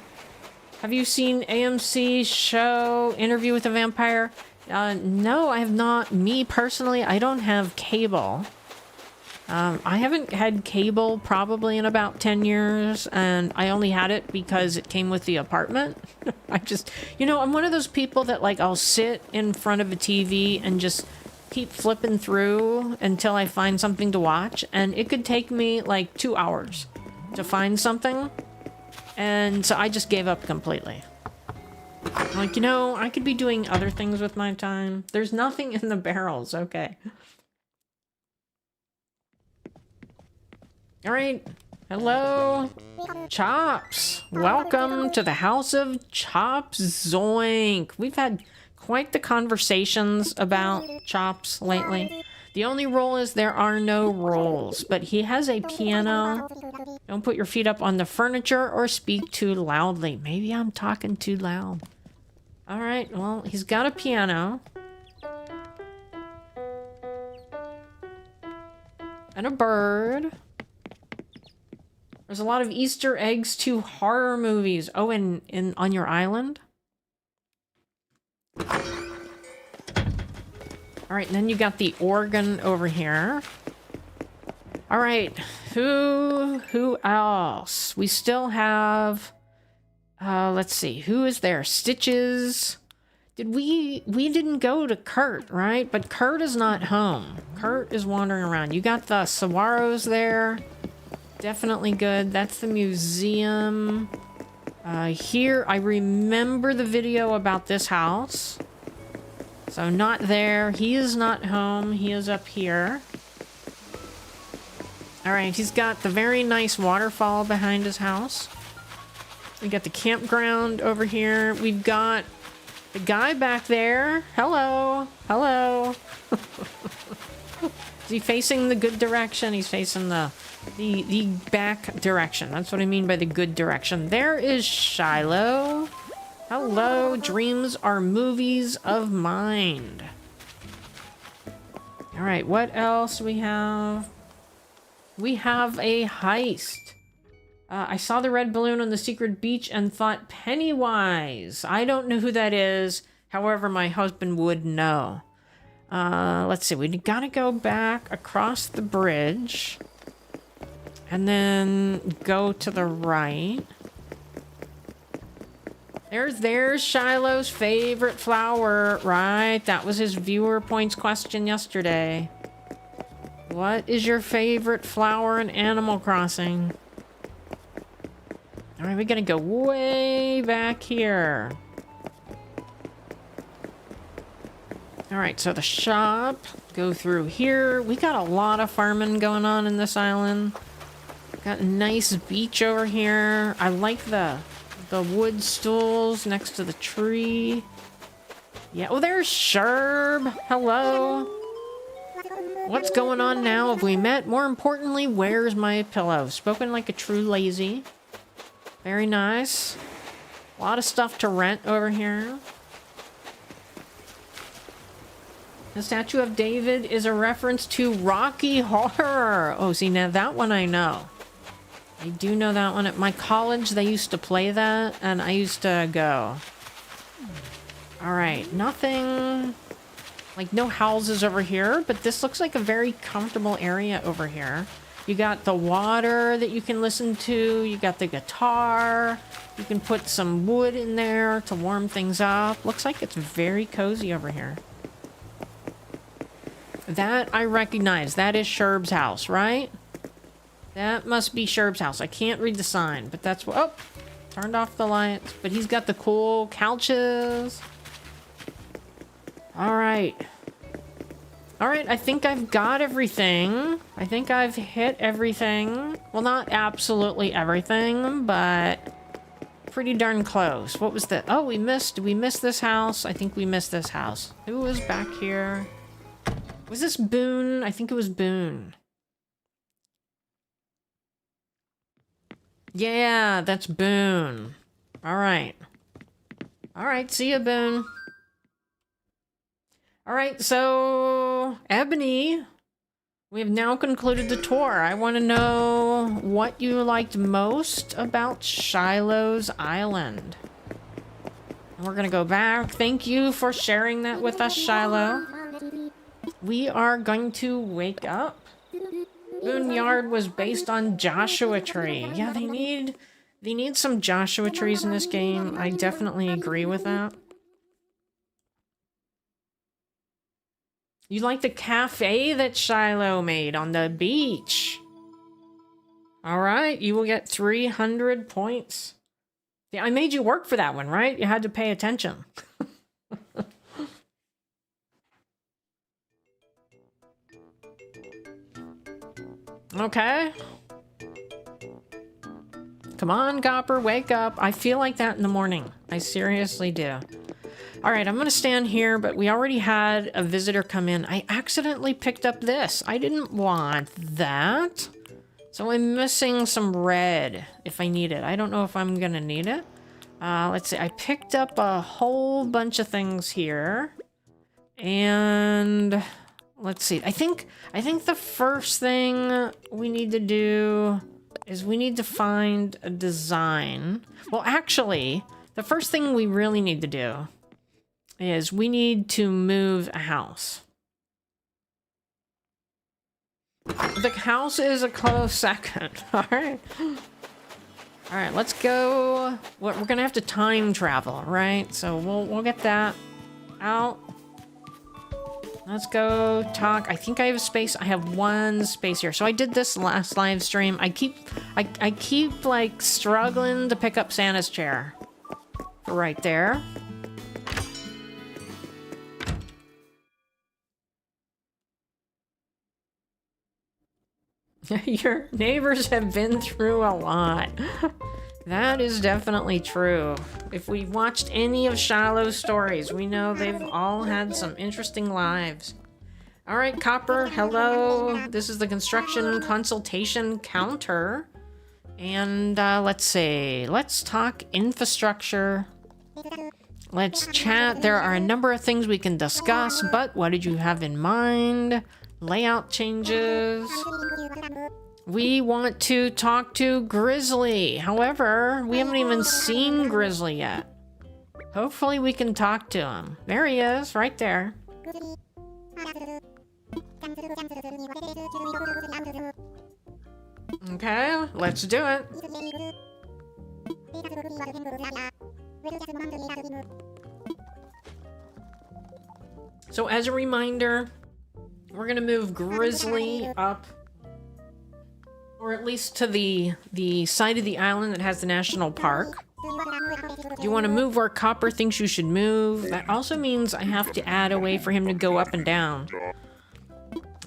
Have you seen AMC's show, Interview with a Vampire? No, I have not. Me, personally, I don't have cable. I haven't had cable probably in about 10 years, and I only had it because it came with the apartment. I just, you know, I'm one of those people that, like, I'll sit in front of a TV and just keep flipping through until I find something to watch, and it could take me, like, 2 hours to find something, and so I just gave up completely. Like, you know, I could be doing other things with my time. There's nothing in the barrels. Okay. All right. Hello, Chops. Welcome to the House of Chops Zoink. We've had quite the conversations about Chops lately. The only rule is there are no rules, but he has a piano. Don't put your feet up on the furniture or speak too loudly. Maybe I'm talking too loud. All right, well, he's got a piano. And a bird. There's a lot of Easter eggs to horror movies. Oh, and on your island? All right, and then you got the organ over here. All right, who else? We still have, let's see, who is there? Stitches. We didn't go to Kurt, right? But Kurt is not home. Kurt is wandering around. You got the saguaros there. Definitely good. That's the museum. Here, I remember the video about this house. So not there. He is not home. He is up here. All right, he's got the very nice waterfall behind his house. We got the campground over here. We've got the guy back there. Hello. Hello. Is he facing the good direction? He's facing the back direction. That's what I mean by the good direction. There is Shiloh. Hello. Dreams are movies of mind. All right, what else do we have? We have a heist. I saw the red balloon on the secret beach and thought Pennywise. I don't know who that is. However, my husband would know. Let's see. We gotta go back across the bridge. And then go to the right. There's Shiloh's favorite flower, right? That was his viewer points question yesterday. What is your favorite flower in Animal Crossing? All right, we're gonna go way back here. All right, so the shop, go through here. We got a lot of farming going on in this island. Got a nice beach over here. I like the wood stools next to the tree. Yeah, oh, there's Sherb. Hello. What's going on now? Have we met? More importantly, where's my pillow? Spoken like a true lazy. Very nice. A lot of stuff to rent over here. The statue of David is a reference to Rocky Horror. Oh, see, now that one I know. I do know that one. At my college, they used to play that, and I used to go. Alright, nothing... Like, no houses over here, but this looks like a very comfortable area over here. You got the water that you can listen to. You got the guitar. You can put some wood in there to warm things up. Looks like it's very cozy over here. That I recognize. That is Sherb's house, right? That must be Sherb's house. I can't read the sign, but that's what... Oh! Turned off the lights. But he's got the cool couches. Alright. Alright, I think I've got everything. I think I've hit everything. Well, not absolutely everything, but pretty darn close. What was that? Oh, we missed. Did we miss this house? I think we missed this house. Who was back here? Was this Boone? I think it was Boone. Yeah, that's Boone. Alright. Alright, see ya, Boone. Alright, so... Ebony, we have now concluded the tour. I want to know what you liked most about Shiloh's Island. And we're gonna go back. Thank you for sharing that with us, Shiloh. We are going to wake up. Boone Yard was based on Joshua Tree. Yeah, they need some Joshua trees in this game. I definitely agree with that. You like the cafe that Shiloh made on the beach. Alright, you will get 300 points. Yeah, I made you work for that one, right? You had to pay attention. Okay. Come on, Copper, wake up. I feel like that in the morning. I seriously do. Alright, I'm gonna stand here, but we already had a visitor come in. I accidentally picked up this. I didn't want that. So I'm missing some red if I need it. I don't know if I'm gonna need it. Let's see. I picked up a whole bunch of things here. And let's see. I think the first thing we need to do is we need to find a design. Well, actually, the first thing we really need to do is we need to move a house. The house is a close second. Alright. Alright, let's go. We're gonna have to time travel, right? So we'll get that out. Let's go talk. I think I have a space. I have one space here. So I did this last live stream. I keep like struggling to pick up Santa's chair. Right there. Your neighbors have been through a lot. That is definitely true. If we watched any of Shiloh's stories, we know they've all had some interesting lives. Alright, Copper, hello. This is the construction consultation counter. And let's see. Let's talk infrastructure. Let's chat. There are a number of things we can discuss, but what did you have in mind? Layout changes. We want to talk to Grizzly. However, we haven't even seen Grizzly yet. Hopefully we can talk to him. There he is, right there. Okay, let's do it. So as a reminder, we're gonna move Grizzly up, or at least to the side of the island that has the national park. You want to move where Copper thinks you should move. That also means I have to add a way for him to go up and down.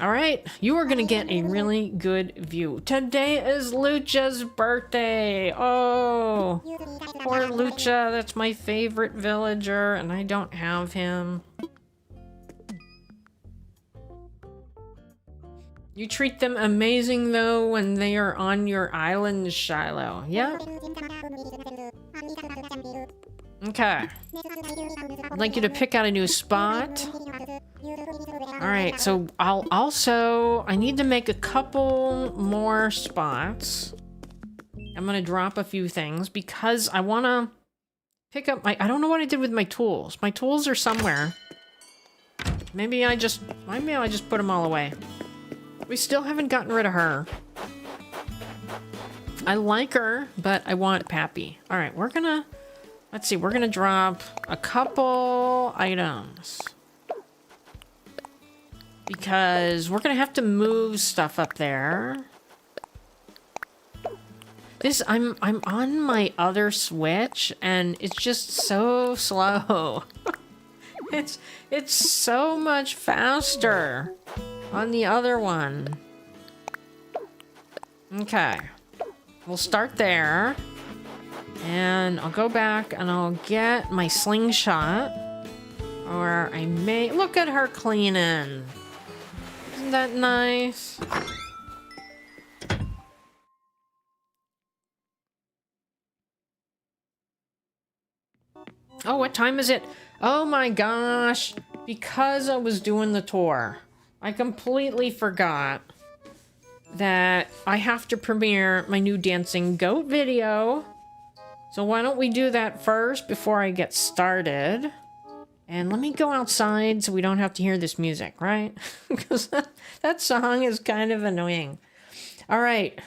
Alright, you are gonna get a really good view. Today is Lucha's birthday! Oh! Poor Lucha, that's my favorite villager, and I don't have him. You treat them amazing, though, when they are on your island, Shiloh. Yeah? Okay. I'd like you to pick out a new spot. Alright, so I need to make a couple more spots. I'm gonna drop a few things because I wanna pick up I don't know what I did with my tools. My tools are somewhere. Maybe I just put them all away. We still haven't gotten rid of her. I like her, but I want Pappy. Alright, let's see, we're gonna drop a couple items. Because we're gonna have to move stuff up there. I'm on my other Switch and it's just so slow. It's so much faster on the other one. Okay. We'll start there. And I'll go back and I'll get my slingshot. Or I may... Look at her cleaning. Isn't that nice? Oh, what time is it? Oh my gosh. Because I was doing the tour, I completely forgot that I have to premiere my new dancing goat video. So why don't we do that first before I get started? And let me go outside so we don't have to hear this music, right? Because that song is kind of annoying. All right.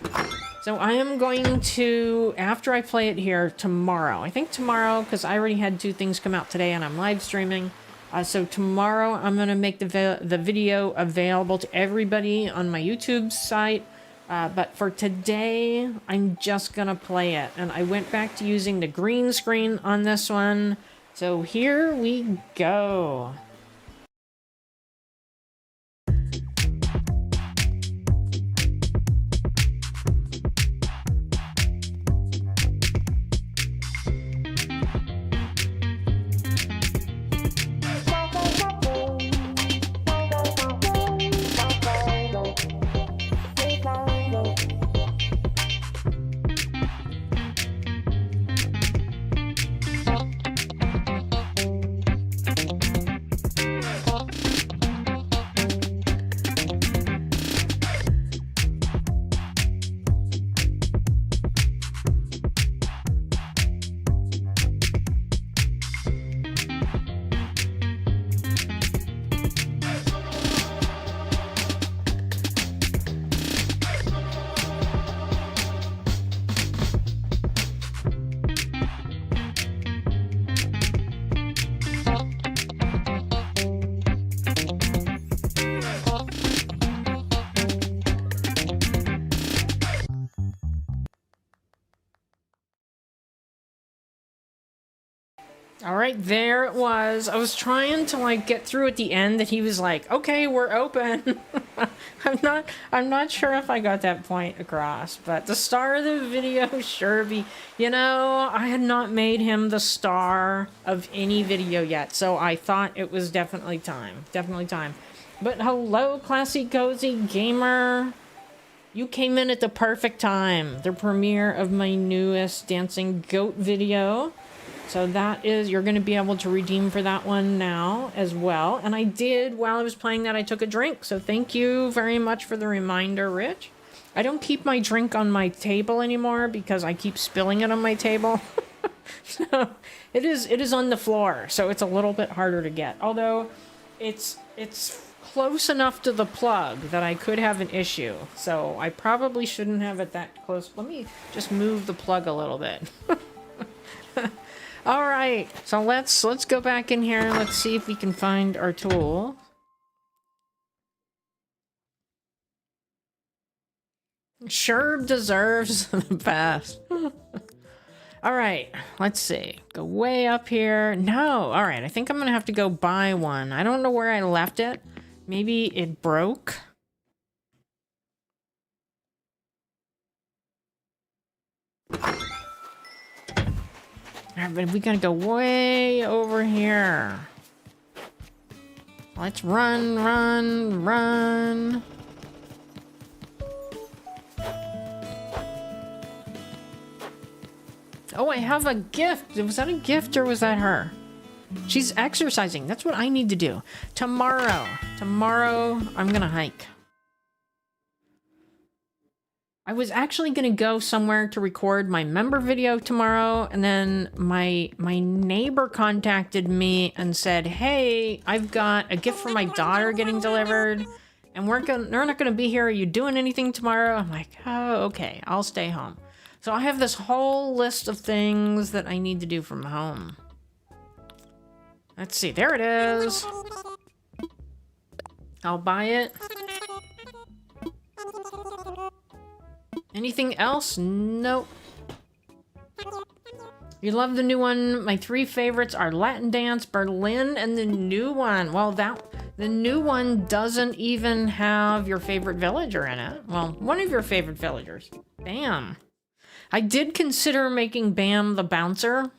So I am going to, after I play it here tomorrow, I think tomorrow, because I already had 2 things come out today and I'm live streaming. So tomorrow I'm going to make the video available to everybody on my YouTube site. But for today, I'm just going to play it. And I went back to using the green screen on this one. So here we go. All right, there it was. I was trying to like get through at the end that he was like, "Okay, we're open." I'm not sure if I got that point across, but the star of the video sure be, you know, I had not made him the star of any video yet, so I thought it was definitely time. Definitely time. But hello, Classy Cozy Gamer. You came in at the perfect time. The premiere of my newest Dancing Goat video. So that is, you're going to be able to redeem for that one now as well. And I did, while I was playing that, I took a drink. So thank you very much for the reminder, Rich. I don't keep my drink on my table anymore because I keep spilling it on my table. So it is on the floor. So it's a little bit harder to get. Although it's close enough to the plug that I could have an issue. So I probably shouldn't have it that close. Let me just move the plug a little bit. All right, so let's go back in here and let's see if we can find our tool. Sure deserves the best. All right, let's see. Go way up here. No, all right, I think I'm gonna have to go buy one. I don't know where I left it. Maybe it broke. But we gotta go way over here. Let's run, run, run. Oh, I have a gift. Was that a gift or was that her? She's exercising. That's what I need to do. Tomorrow, I'm gonna hike. I was actually gonna go somewhere to record my member video tomorrow, and then my neighbor contacted me and said, hey, I've got a gift for my daughter getting delivered, and we're not gonna be here. Are you doing anything tomorrow? I'm like, oh, okay, I'll stay home. So I have this whole list of things that I need to do from home. Let's see, there it is. I'll buy it. Anything else? Nope. You love the new one. My 3 favorites are Latin Dance, Berlin, and the new one. Well, the new one doesn't even have your favorite villager in it. Well, one of your favorite villagers. Bam. I did consider making Bam the bouncer,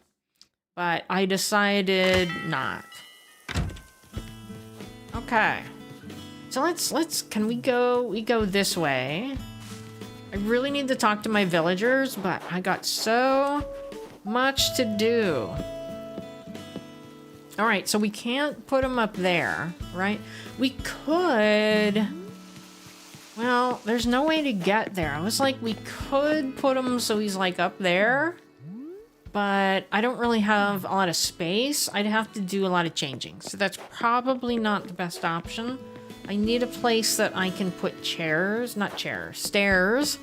but I decided not. Okay. So let's can we go this way? I really need to talk to my villagers, but I got so much to do. All right, so we can't put him up there, right? We could... Well, there's no way to get there. I was like, we could put him so he's like up there, but I don't really have a lot of space. I'd have to do a lot of changing, so that's probably not the best option. I need a place that I can put chairs, not chairs, stairs.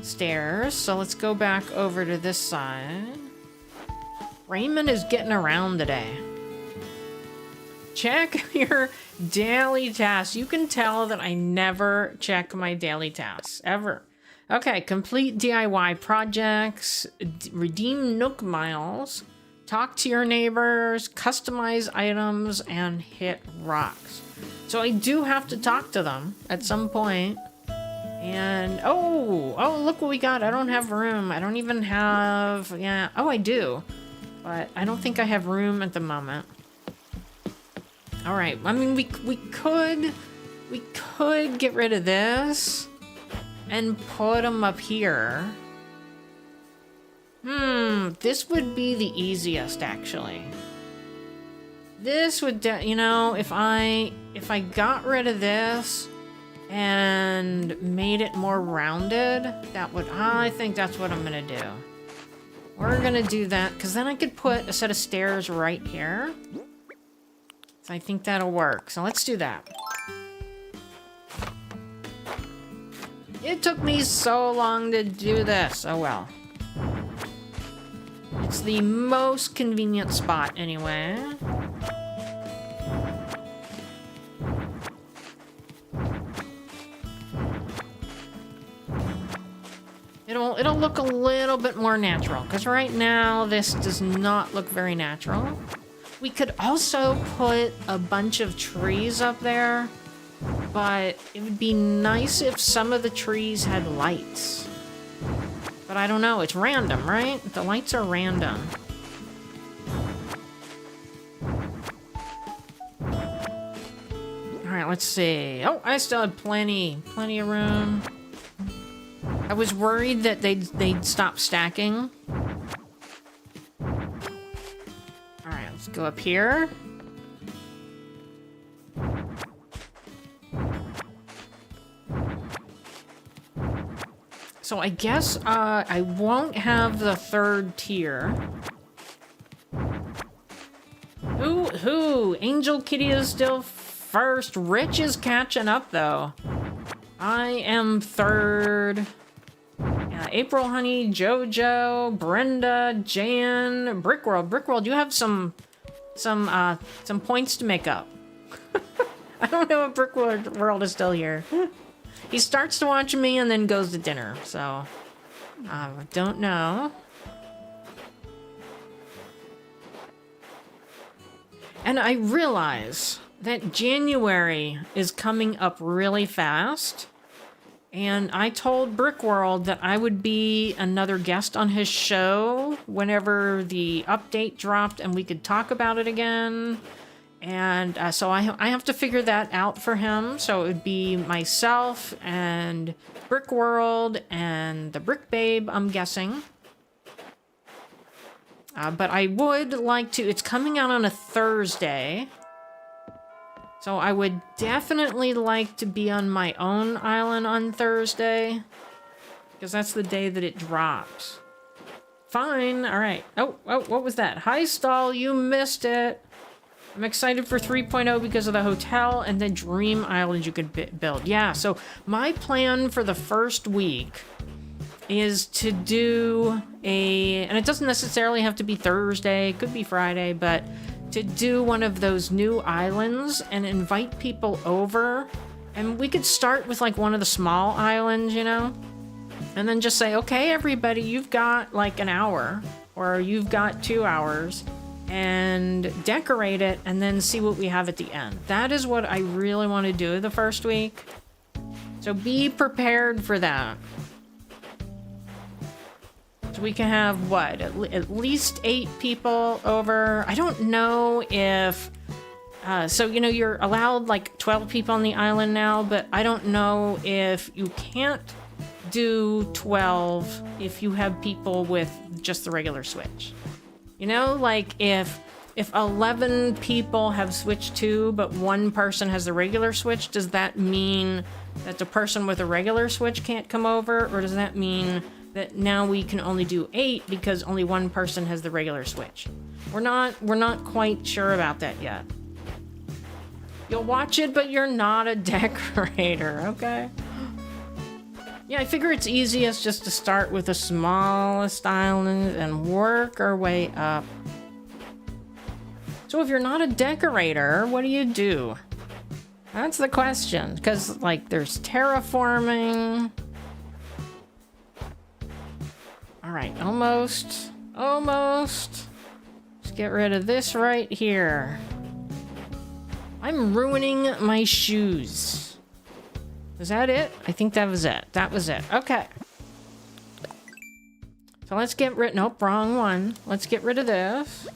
Stairs. So let's go back over to this side. Raymond is getting around today. Check your daily tasks. You can tell that I never check my daily tasks, ever. Okay, complete DIY projects, redeem Nook miles, talk to your neighbors, customize items, and hit rocks. So I do have to talk to them at some point. And, oh, look what we got. I don't have room. I don't even have, yeah. Oh, I do. But I don't think I have room at the moment. All right. I mean, we could get rid of this and put them up here. This would be the easiest, actually. This would, you know, if I got rid of this and made it more rounded, that would, I think that's what I'm gonna do. We're gonna do that, because then I could put a set of stairs right here. So I think that'll work. So let's do that. It took me so long to do this. Oh well. It's the most convenient spot anyway. It'll look a little bit more natural, because right now this does not look very natural. We could also put a bunch of trees up there, but it would be nice if some of the trees had lights. But I don't know, it's random, right? The lights are random. Alright, let's see. Oh, I still have plenty of room. I was worried that they'd stop stacking. Alright, let's go up here. So I guess I won't have the third tier. Who? Angel Kitty is still first. Rich is catching up though. I am third. April Honey, Jojo, Brenda, Jan, Brickworld. Brickworld, you have some points to make up. I don't know if Brickworld is still here. He starts to watch me and then goes to dinner, so I don't know. And I realize that January is coming up really fast. And I told Brickworld that I would be another guest on his show whenever the update dropped and we could talk about it again. And so I have to figure that out for him. So it would be myself and Brickworld and the Brick Babe, I'm guessing. But I would like to... It's coming out on a Thursday. So I would definitely like to be on my own island on Thursday. Because that's the day that it drops. Fine. All right. Oh, what was that? Hi, Stall. You missed it. I'm excited for 3.0 because of the hotel and the dream island you could build. Yeah, so my plan for the first week is to do and it doesn't necessarily have to be Thursday, it could be Friday, but to do one of those new islands and invite people over. And we could start with like one of the small islands, you know? And then just say, okay, everybody, you've got like an hour or you've got 2 hours and decorate it and then see what we have at the end. That is what I really want to do the first week. So be prepared for that. So we can have, what, at least 8 people over. I don't know if... so, you know, you're allowed like 12 people on the island now, but I don't know if you can't do 12 if you have people with just the regular Switch. You know, like if 11 people have Switch 2, but 1 person has the regular Switch, does that mean that the person with a regular Switch can't come over? Or does that mean that now we can only do 8 because only 1 person has the regular Switch? We're not quite sure about that yet. You'll watch it, but you're not a decorator, okay? Yeah, I figure it's easiest just to start with the smallest island and work our way up. So if you're not a decorator, what do? That's the question. Because, like, there's terraforming. Alright, almost. Let's get rid of this right here. I'm ruining my shoes. Is that it? I think that was it. That was it. Okay. So let's get rid... Nope, wrong one. Let's get rid of this.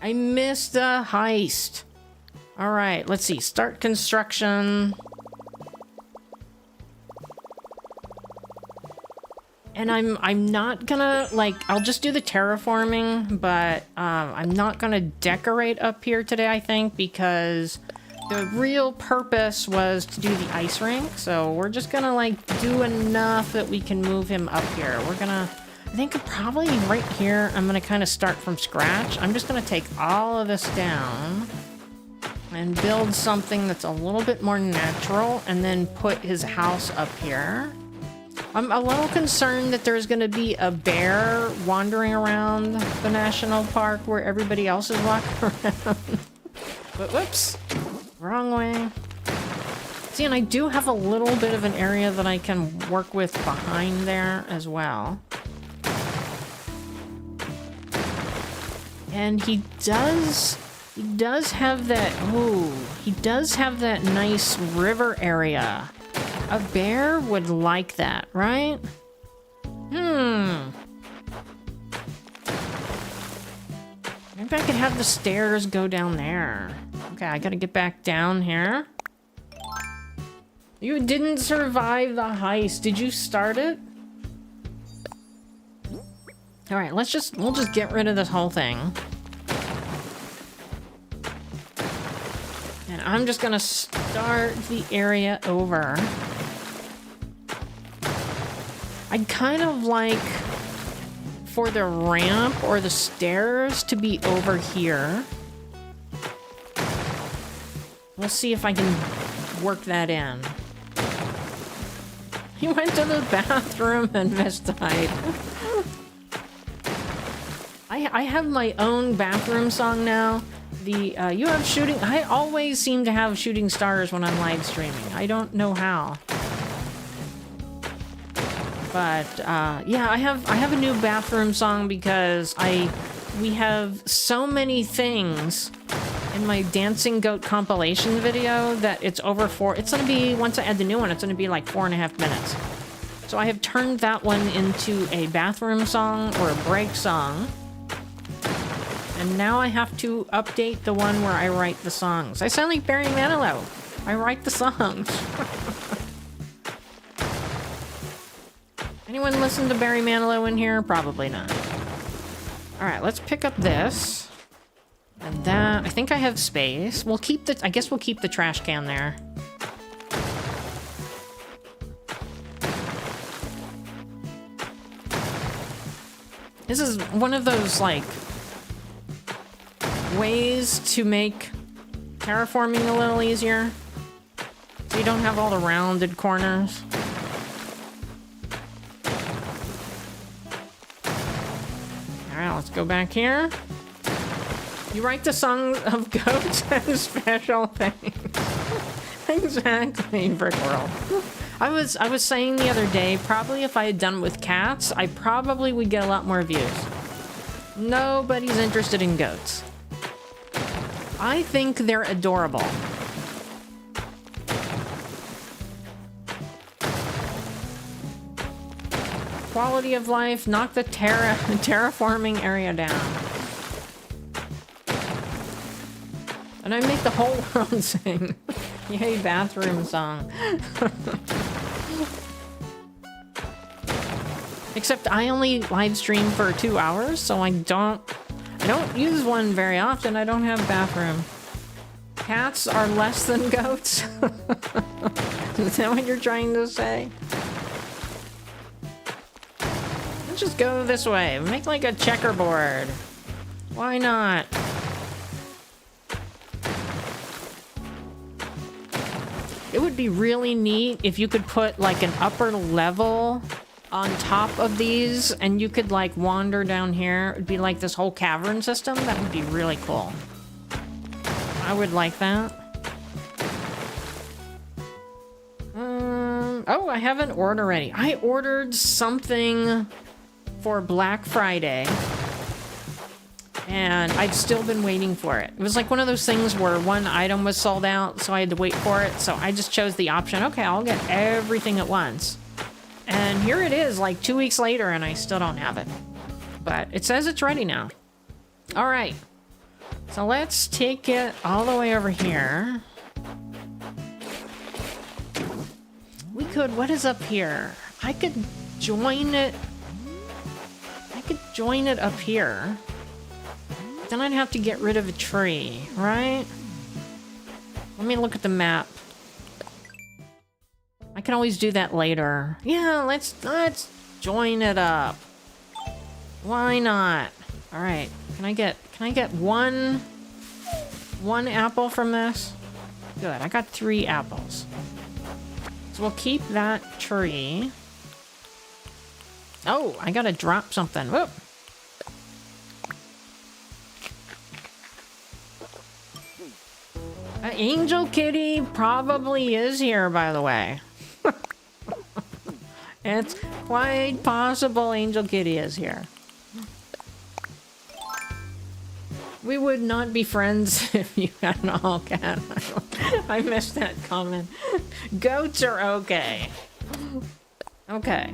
I missed the heist. All right, let's see. Start construction. And I'm not gonna, like, I'll just do the terraforming, but I'm not gonna decorate up here today, I think, because the real purpose was to do the ice rink. So we're just gonna, like, do enough that we can move him up here. We're gonna, I think probably right here, I'm gonna kind of start from scratch. I'm just gonna take all of this down and build something that's a little bit more natural and then put his house up here. I'm a little concerned that there's going to be a bear wandering around the national park where everybody else is walking around. But whoops, wrong way. See, and I do have a little bit of an area that I can work with behind there as well. And he does have that, ooh, he does have that nice river area. A bear would like that, right? Maybe I could have the stairs go down there. Okay, I gotta get back down here. You didn't survive the heist. Did you start it? All right, we'll just get rid of this whole thing. And I'm just gonna start the area over. I'd kind of like for the ramp or the stairs to be over here. We'll see if I can work that in. He went to the bathroom and misdied. I have my own bathroom song now. You have shooting... I always seem to have shooting stars when I'm live streaming. I don't know how. But, yeah, I have a new bathroom song because we have so many things in my Dancing Goat compilation video that it's over it's gonna be, once I add the new one, it's gonna be like 4.5 minutes. So I have turned that one into a bathroom song or a break song. And now I have to update the one where I write the songs. I sound like Barry Manilow. I write the songs. Anyone listen to Barry Manilow in here? Probably not. All right, let's pick up this. And that, I think I have space. We'll keep the, I guess we'll keep the trash can there. This is one of those, like, ways to make terraforming a little easier. So you don't have all the rounded corners. Alright, let's go back here. You write the song of goats and special things. Exactly, Brick World. I was saying the other day, probably if I had done it with cats, I probably would get a lot more views. Nobody's interested in goats. I think they're adorable. Quality of life, knock the terraforming area down. And I make the whole world sing. Yay, bathroom song. Except I only live stream for 2 hours, so I don't use one very often. I don't have bathroom. Cats are less than goats? Is that what you're trying to say? Let's just go this way. Make like a checkerboard. Why not? It would be really neat if you could put like an upper level on top of these and you could like wander down here. It'd be like this whole cavern system. That would be really cool. I would like that. Oh, I have an order ready. I ordered something for Black Friday. And I've still been waiting for it. It was like one of those things where one item was sold out, so I had to wait for it. So I just chose the option, okay, I'll get everything at once. And here it is, like 2 weeks later, and I still don't have it. But it says it's ready now. All right. So let's take it all the way over here. We could, what is up here? I could join it. I could join it up here. Then I'd have to get rid of a tree, right? Let me look at the map. I can always do that later. Yeah, let's join it up. Why not? All right. Can I get one apple from this? Good. I got 3 apples. So we'll keep that tree. Oh, I gotta drop something. Whoop. Angel Kitty probably is here, by the way. It's quite possible Angel Kitty is here. We would not be friends if you had an all cat. I missed that comment. Goats are okay. Okay.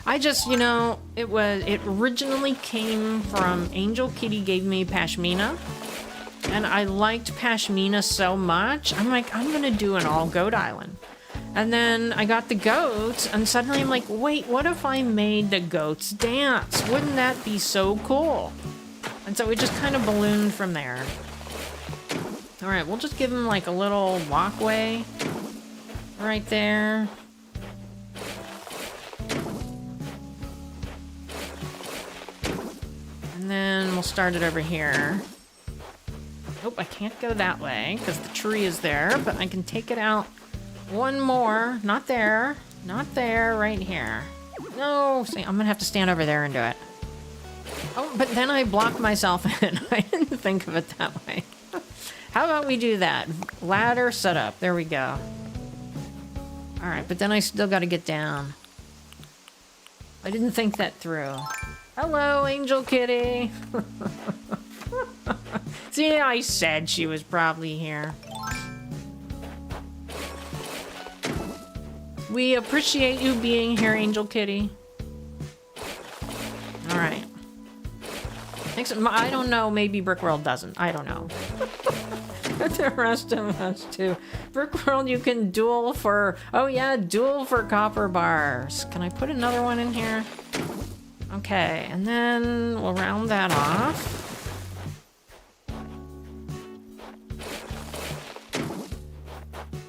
I just, you know, it originally came from Angel Kitty gave me Pashmina. And I liked Pashmina so much, I'm like, I'm gonna do an all goat island. And then I got the goats, and suddenly I'm like, wait, what if I made the goats dance? Wouldn't that be so cool? And so it just kind of ballooned from there. All right, we'll just give them like a little walkway right there. And then we'll start it over here. Nope, I can't go that way because the tree is there, but I can take it out one more. Not there. Not there. Right here. No, see, I'm gonna have to stand over there and do it. Oh, but then I blocked myself in. I didn't think of it that way. How about we do that? Ladder setup. There we go. All right, but then I still got to get down. I didn't think that through. Hello, Angel Kitty. See, I said she was probably here. We appreciate you being here, Angel Kitty. All right. Thanks. I don't know. Maybe Brickworld doesn't. I don't know. The rest of us too. Brick World, you can duel for... Oh yeah, duel for copper bars. Can I put another one in here? Okay, and then we'll round that off.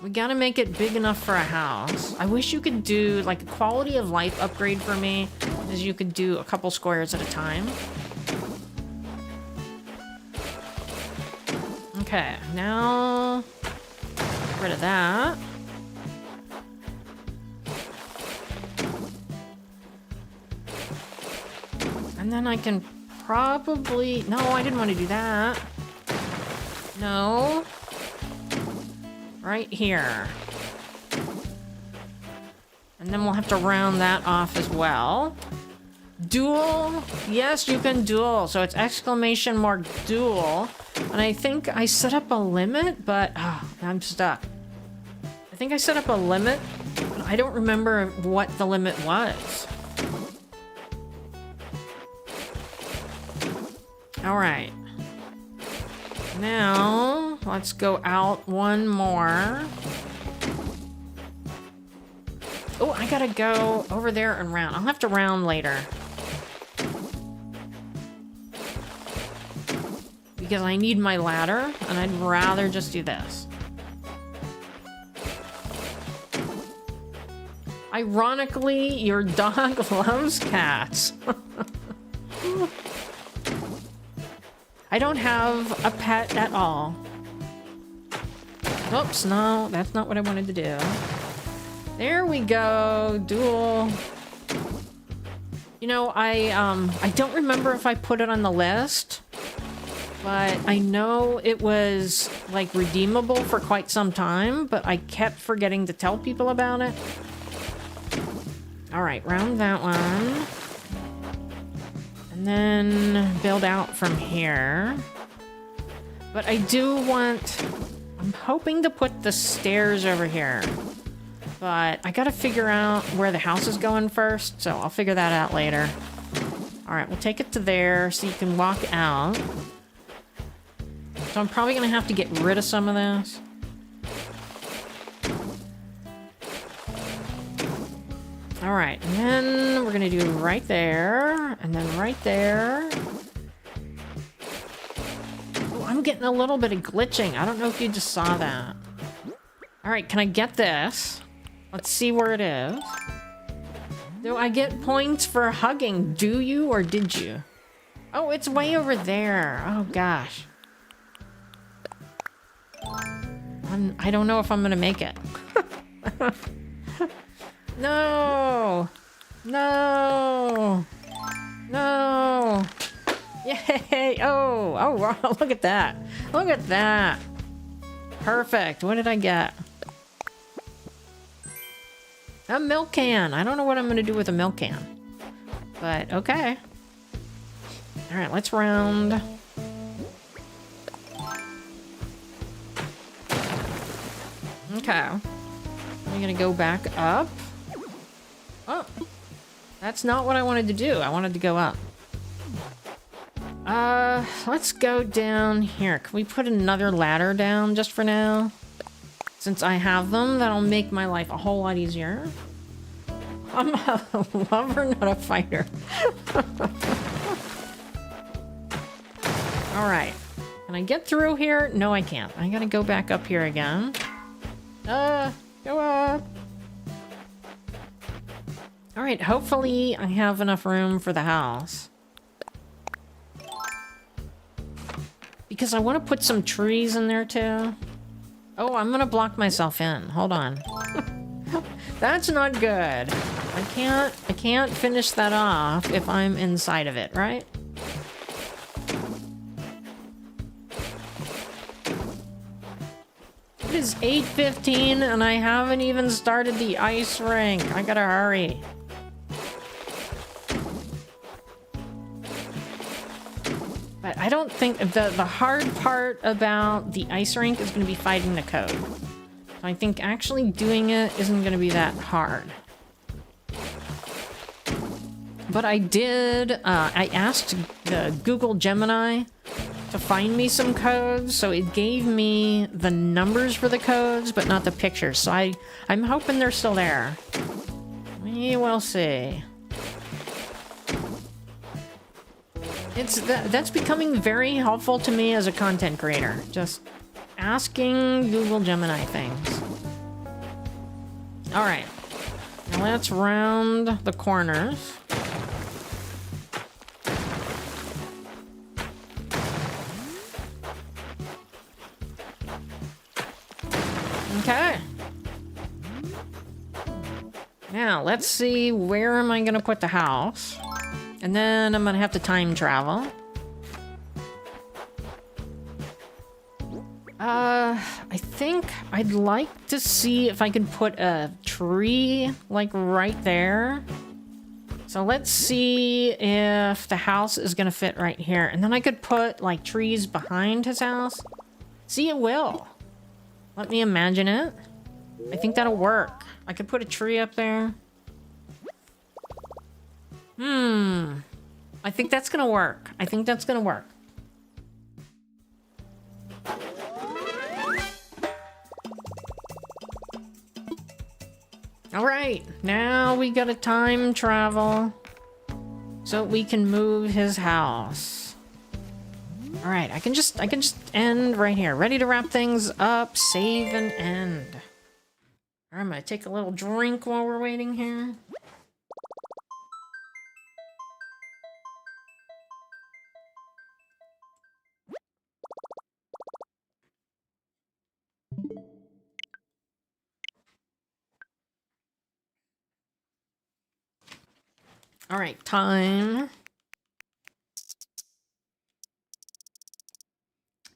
We gotta make it big enough for a house. I wish you could do, like, a quality of life upgrade for me is you could do a couple squares at a time. Okay, now get rid of that. And then I can probably... No, I didn't want to do that. No. Right here. And then we'll have to round that off as well. Duel? Yes, you can duel. So it's exclamation mark duel. And I think I set up a limit, but I'm stuck. I think I set up a limit, but I don't remember what the limit was. All right. Now, let's go out one more. Oh, I gotta go over there and round. I'll have to round later. Because I need my ladder, and I'd rather just do this. Ironically, your dog loves cats. I don't have a pet at all. Oops, no, that's not what I wanted to do. There we go, duel. You know, I don't remember if I put it on the list, but I know it was, like, redeemable for quite some time, but I kept forgetting to tell people about it. All right, round that one. And then build out from here. But I do want... I'm hoping to put the stairs over here. But I gotta figure out where the house is going first, so I'll figure that out later. Alright, we'll take it to there so you can walk out. So I'm probably gonna have to get rid of some of this. Alright, and then we're gonna do right there, and then right there. Oh, I'm getting a little bit of glitching. I don't know if you just saw that. Alright, can I get this? Let's see where it is. Do I get points for hugging? Do you or did you? Oh, it's way over there. Oh, gosh. I don't know if I'm gonna make it. No! No! No! Yay! Oh, look at that. Look at that. Perfect. What did I get? A milk can. I don't know what I'm going to do with a milk can. But, okay. Alright, let's round. Okay. I'm going to go back up. Oh. That's not what I wanted to do. I wanted to go up. Let's go down here. Can we put another ladder down just for now? Since I have them, that'll make my life a whole lot easier. I'm a lover, not a fighter. Alright. Can I get through here? No, I can't. I gotta go back up here again. Go up. Alright, hopefully I have enough room for the house. Because I want to put some trees in there too. Oh, I'm gonna block myself in. Hold on. That's not good. I can't finish that off if I'm inside of it, right? It is 8:15 and I haven't even started the ice rink. I gotta hurry. But I don't think the hard part about the ice rink is going to be fighting the code. So I think actually doing it isn't going to be that hard. But I did, I asked the Google Gemini to find me some codes. So it gave me the numbers for the codes, but not the pictures. So I'm hoping they're still there. We will see. That's becoming very helpful to me as a content creator. Just asking Google Gemini things. All right, now let's round the corners. Okay. Now, let's see, where am I gonna put the house? And then I'm gonna have to time travel. I think I'd like to see if I can put a tree, like, right there. So let's see if the house is gonna fit right here. And then I could put, like, trees behind his house. See, it will. Let me imagine it. I think that'll work. I could put a tree up there. I think that's gonna work. I think that's gonna work. All right, now we gotta time travel so we can move his house. All right, I can just end right here. Ready to wrap things up, save and end. All right, I'm gonna take a little drink while we're waiting here. All right, time.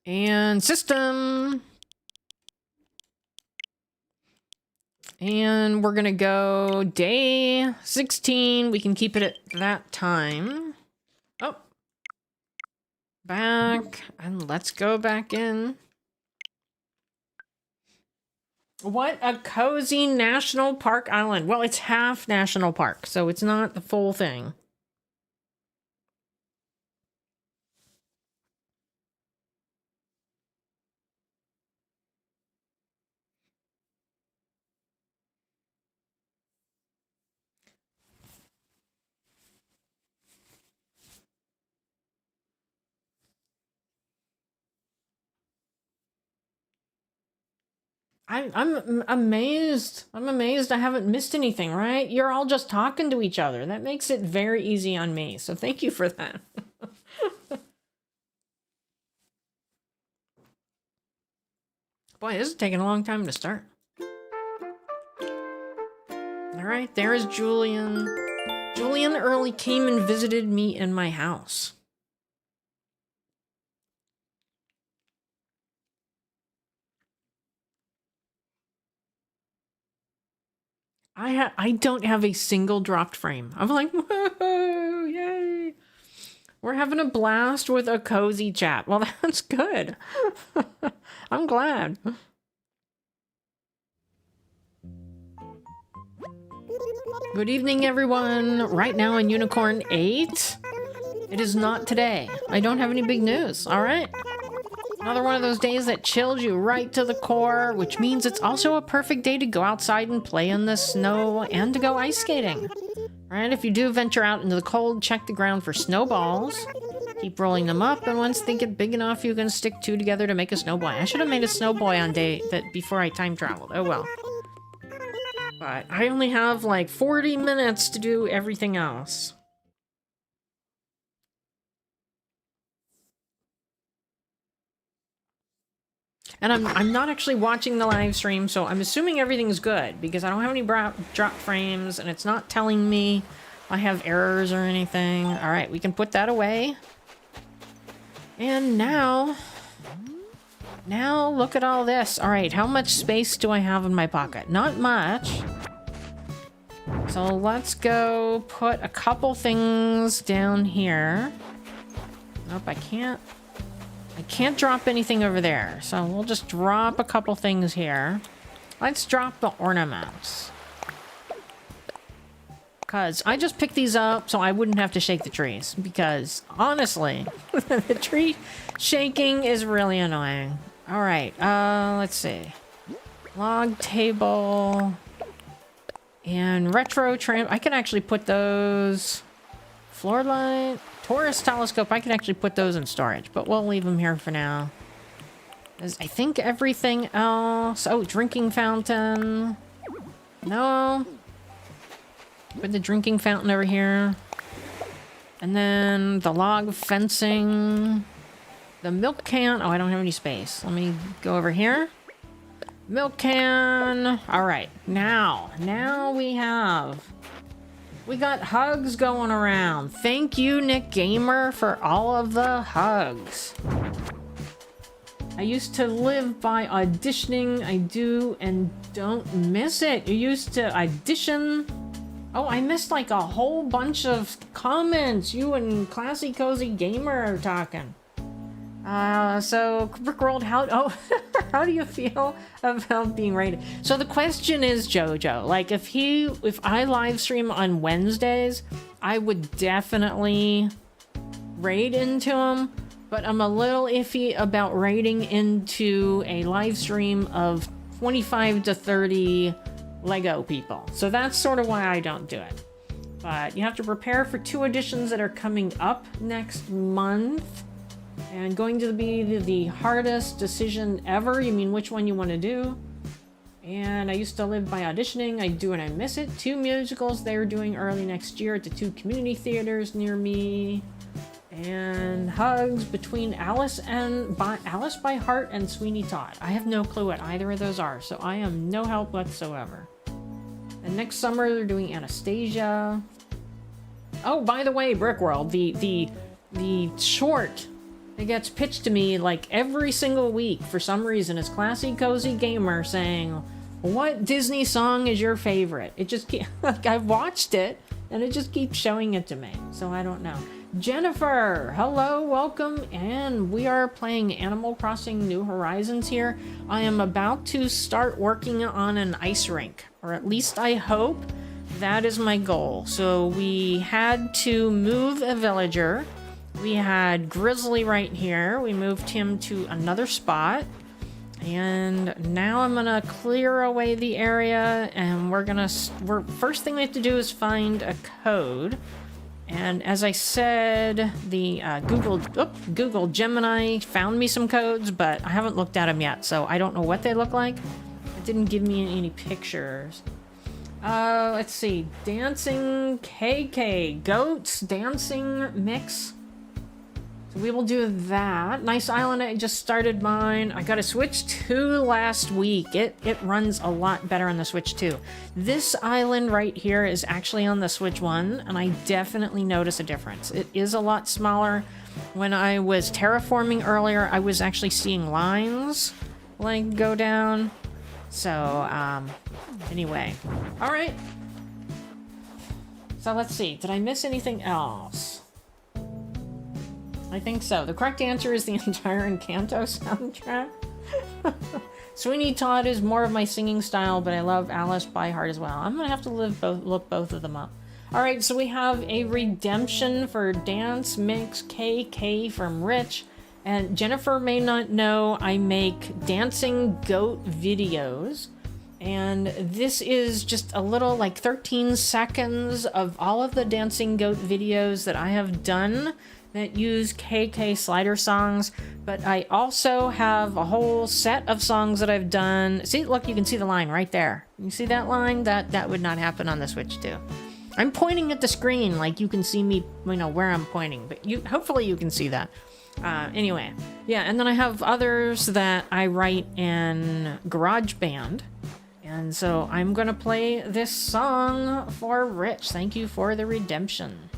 And system. And we're gonna go day 16. We can keep it at that time. Oh. Back. And let's go back in. What a cozy national park island. Well, it's half national park, so it's not the full thing. I'm amazed. I'm amazed I haven't missed anything, right? You're all just talking to each other. That makes it very easy on me. So thank you for that. Boy, this is taking a long time to start. All right, there is Julian. Julian early came and visited me in my house. I don't have a single dropped frame. I'm like, whoa, yay. We're having a blast with a cozy chat. Well, that's good. I'm glad. Good evening, everyone. Right now in Unicorn 8. It is not today. I don't have any big news. All right. Another one of those days that chills you right to the core, which means it's also a perfect day to go outside and play in the snow and to go ice skating. Right? If you do venture out into the cold, check the ground for snowballs. Keep rolling them up, and once they get big enough, you can stick two together to make a snowboy. I should have made a snowboy on day that before I time traveled. Oh well. But I only have like 40 minutes to do everything else. And I'm not actually watching the live stream, so I'm assuming everything's good, because I don't have any drop frames, and it's not telling me I have errors or anything. All right, we can put that away. And now look at all this. All right, how much space do I have in my pocket? Not much. So let's go put a couple things down here. Nope, I can't drop anything over there, so we'll just drop a couple things here. Let's drop the ornaments. Because I just picked these up so I wouldn't have to shake the trees. Because, honestly, the tree shaking is really annoying. Alright, let's see. Log table. And retro tram. I can actually put those... Floor light. Taurus telescope. I can actually put those in storage. But we'll leave them here for now. Because I think everything else... Oh, drinking fountain. No. Put the drinking fountain over here. And then the log fencing. The milk can. Oh, I don't have any space. Let me go over here. Milk can. All right. Now we got hugs going around. Thank you, Nick Gamer, for all of the hugs. I used to live by auditioning. I do and don't miss it. You used to audition. Oh, I missed like a whole bunch of comments. You and Classy Cozy Gamer are talking. So Rickworld, how do you feel about being rated? So the question is, Jojo, like if I live stream on Wednesdays, I would definitely raid into him, but I'm a little iffy about raiding into a live stream of 25 to 30 Lego people. So that's sort of why I don't do it. But you have to prepare for 2 editions that are coming up next month. And going to be the hardest decision ever. You mean which one you want to do? And I used to live by auditioning. I do and I miss it. 2 musicals they're doing early next year at the 2 community theaters near me. And hugs between Alice by Heart and Sweeney Todd. I have no clue what either of those are, so I am no help whatsoever. And next summer they're doing Anastasia. Oh, by the way, Brickworld, the short that gets pitched to me like every single week for some reason is Classy Cozy Gamer saying, what Disney song is your favorite? It just like I've watched it and it just keeps showing it to me, so I don't know. Jennifer, hello, welcome, and we are playing Animal Crossing New Horizons here. I am about to start working on an ice rink, or at least I hope that is my goal. So we had to move a villager. We had Grizzly right here. We moved him to another spot. And now I'm gonna clear away the area, and first thing we have to do is find a code. And as I said, the Google Gemini found me some codes, but I haven't looked at them yet, so I don't know what they look like. It didn't give me any pictures. Let's see. Dancing KK. Goats dancing mix. So we will do that. Nice Island, I just started mine. I got a Switch 2 last week. It runs a lot better on the Switch 2. This island right here is actually on the Switch 1, and I definitely notice a difference. It is a lot smaller. When I was terraforming earlier, I was actually seeing lines like go down. So, anyway. Alright. So let's see. Did I miss anything else? I think so. The correct answer is the entire Encanto soundtrack. Sweeney Todd is more of my singing style, but I love Alice by Heart as well. I'm gonna have to look both of them up. Alright, so we have a redemption for Dance Mix KK from Rich. And Jennifer may not know I make dancing goat videos. And this is just a little like 13 seconds of all of the dancing goat videos that I have done that use KK slider songs, but I also have a whole set of songs that I've done. See, look, you can see the line right there. You see that line? That would not happen on the Switch 2. I'm pointing at the screen like you can see me, you know, where I'm pointing, but hopefully you can see that. Anyway, yeah, and then I have others that I write in GarageBand. And so I'm gonna play this song for Rich. Thank you for the redemption.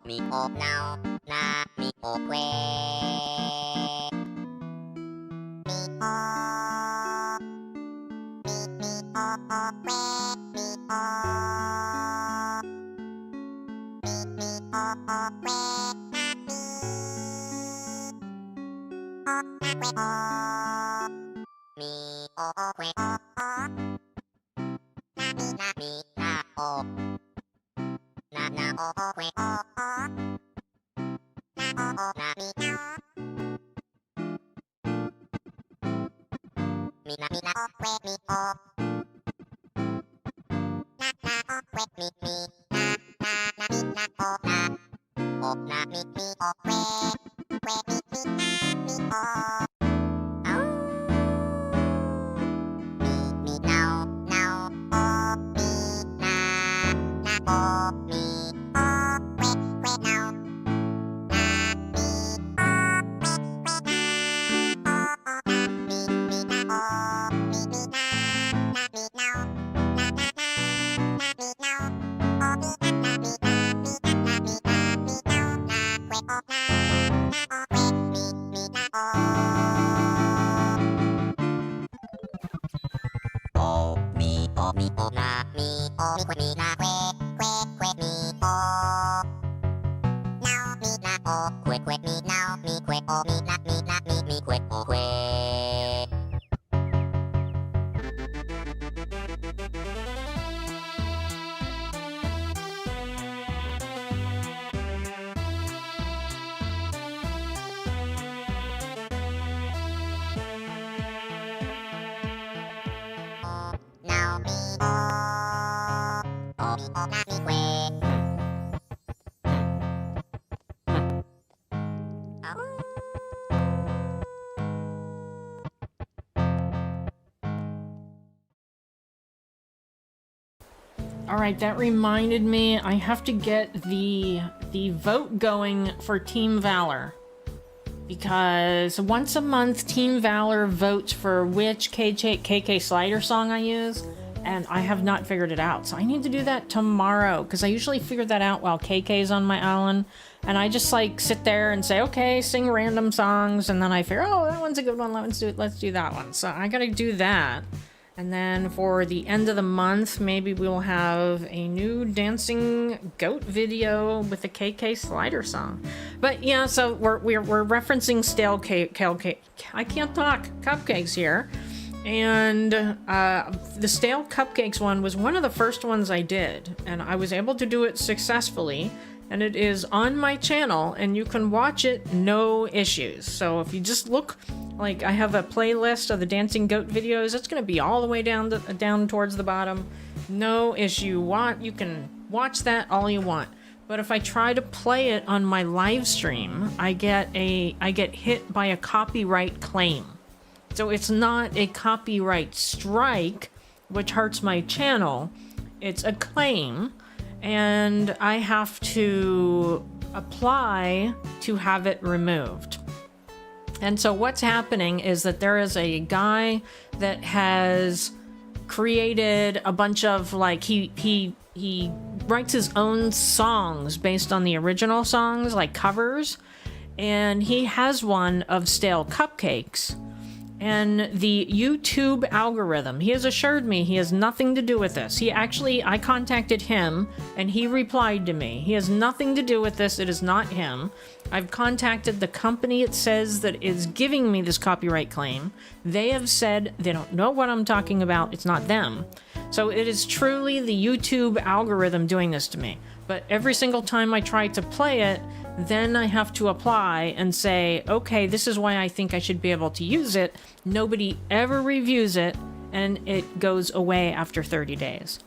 Me oh now, na me oh que. Me oh que. mi o kwe o na mi na o na o kwe o na mi na mi na o kwe mi o na o kwe mi na mi na o na mi o kwe mi mi o mi now o mi na o mi o kwe now All right, that reminded me, I have to get the vote going for Team Valor. Because once a month, Team Valor votes for which KK slider song I use, and I have not figured it out. So I need to do that tomorrow, because I usually figure that out while KK's on my island. And I just like sit there and say, okay, sing random songs, and then I figure, oh, that one's a good one, let's do that one. So I gotta do that. And then for the end of the month, maybe we'll have a new dancing goat video with a KK slider song. But yeah, so we're referencing stale I can't talk, cupcakes here. And the stale cupcakes one was one of the first ones I did, and I was able to do it successfully. And it is on my channel, and you can watch it, no issues. So if you just look, like I have a playlist of the dancing goat videos, it's gonna be all the way down towards the bottom. No issue. You can watch that all you want. But if I try to play it on my live stream, I get hit by a copyright claim. So it's not a copyright strike, which hurts my channel. It's a claim. And I have to apply to have it removed. And so what's happening is that there is a guy that has created a bunch of, like, he writes his own songs based on the original songs, like covers, and he has one of stale cupcakes. And the YouTube algorithm, he has assured me he has nothing to do with this. I contacted him and he replied to me. He has nothing to do with this. It is not him. I've contacted the company it says that is giving me this copyright claim. They have said they don't know what I'm talking about. It's not them. So it is truly the YouTube algorithm doing this to me. But every single time I try to play it, then I have to apply and say, okay, this is why I think I should be able to use it. Nobody ever reviews it, and it goes away after 30 days.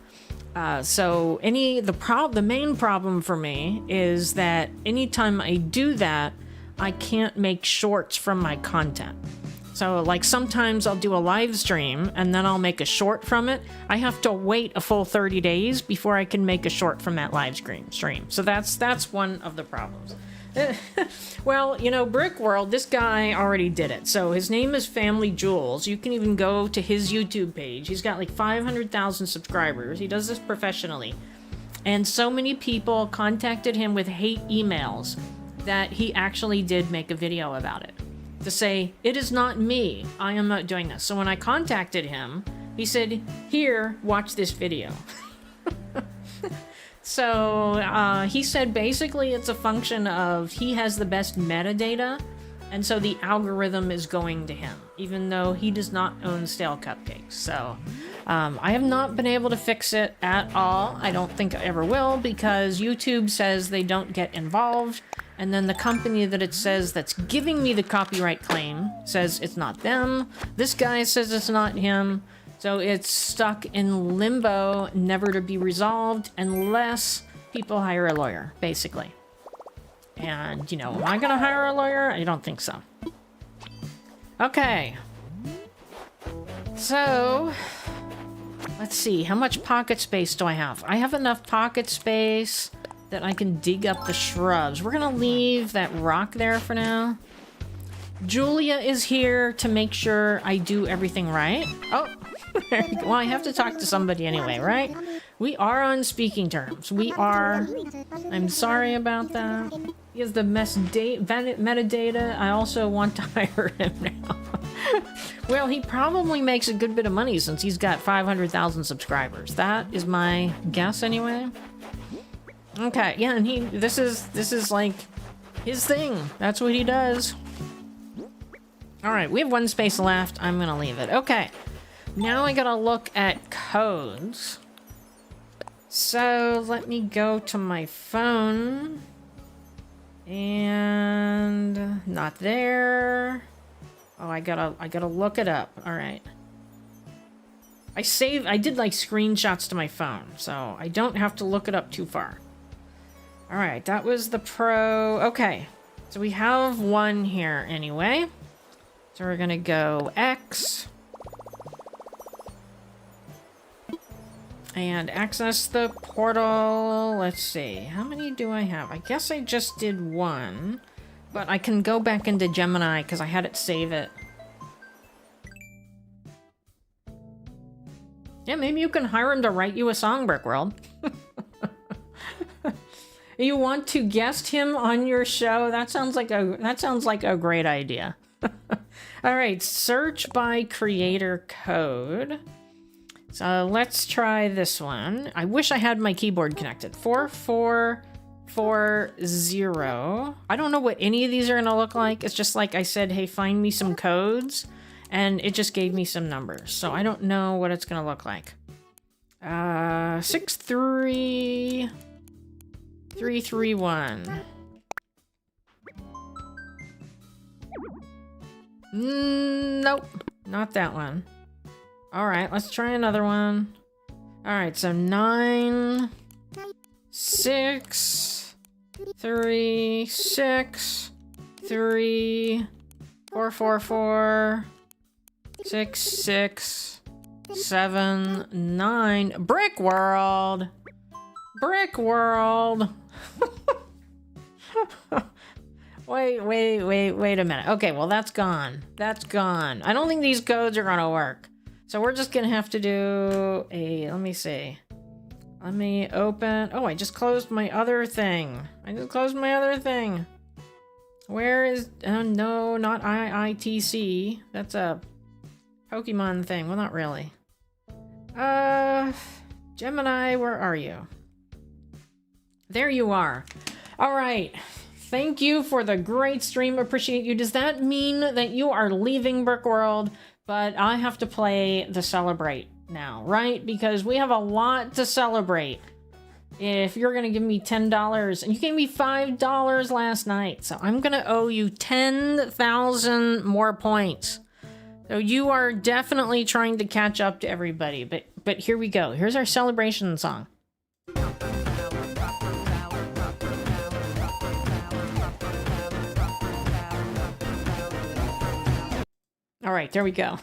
So the main problem for me is that anytime I do that, I can't make shorts from my content. So like sometimes I'll do a live stream and then I'll make a short from it. I have to wait a full 30 days before I can make a short from that live stream. So that's one of the problems. Well, you know, Brick World, this guy already did it. So his name is Family Jewels. You can even go to his YouTube page. He's got like 500,000 subscribers. He does this professionally. And so many people contacted him with hate emails that he actually did make a video about it. To say, it is not me, I am not doing this. So when I contacted him, he said, here, watch this video. So he said basically it's a function of he has the best metadata, And so the algorithm is going to him, even though he does not own stale cupcakes. So I have not been able to fix it at all. I don't think I ever will, because YouTube says they don't get involved. And then the company that it says that's giving me the copyright claim says it's not them. This guy says it's not him. So it's stuck in limbo, never to be resolved unless people hire a lawyer, basically. And, you know, am I gonna hire a lawyer? I don't think so. Okay. So, let's see. How much pocket space do I have? I have enough pocket space that I can dig up the shrubs. We're gonna leave that rock there for now. Julia is here to make sure I do everything right. Oh, there you go. Well, I have to talk to somebody anyway, right? We are on speaking terms. We are. I'm sorry about that. He has the metadata. I also want to hire him now. Well, he probably makes a good bit of money since he's got 500,000 subscribers. That is my guess anyway. Okay, yeah, and this is like his thing. That's what he does. All right, we have one space left. I'm gonna leave it. Okay, now I gotta look at codes. So let me go to my phone. And not there. Oh, I gotta look it up. All right. I did like screenshots to my phone, so I don't have to look it up too far. All right, that was the pro. Okay, so we have one here anyway. So we're gonna go X. And access the portal. Let's see. How many do I have? I guess I just did one. But I can go back into Gemini because I had it save it. Yeah, maybe you can hire him to write you a song, Brickworld. You want to guest him on your show? That sounds like a great idea. All right, search by creator code. So let's try this one. I wish I had my keyboard connected. 4440. I don't know what any of these are gonna look like. It's just like I said, hey, find me some codes, and it just gave me some numbers. So I don't know what it's gonna look like. 63331. Nope, not that one. All right, let's try another one. All right, so 9, 6, 3, 6, 3, 4, 4, 4, 6, 6, 7, 9. Brick World! Brick World! Wait a minute. Okay, well, that's gone. That's gone. I don't think these codes are gonna work. So we're just gonna have to do a, let me see. Let me open, oh, I just closed my other thing. Where is, oh no, not IITC. That's a Pokemon thing. Well, not really. Gemini, where are you? There you are. All right. Thank you for the great stream. Appreciate you. Does that mean that you are leaving Brickworld? But I have to play the Celebrate now, right? Because we have a lot to celebrate. If you're going to give me $10, and you gave me $5 last night, so I'm going to owe you 10,000 more points. So you are definitely trying to catch up to everybody. But here we go. Here's our celebration song. All right, there we go.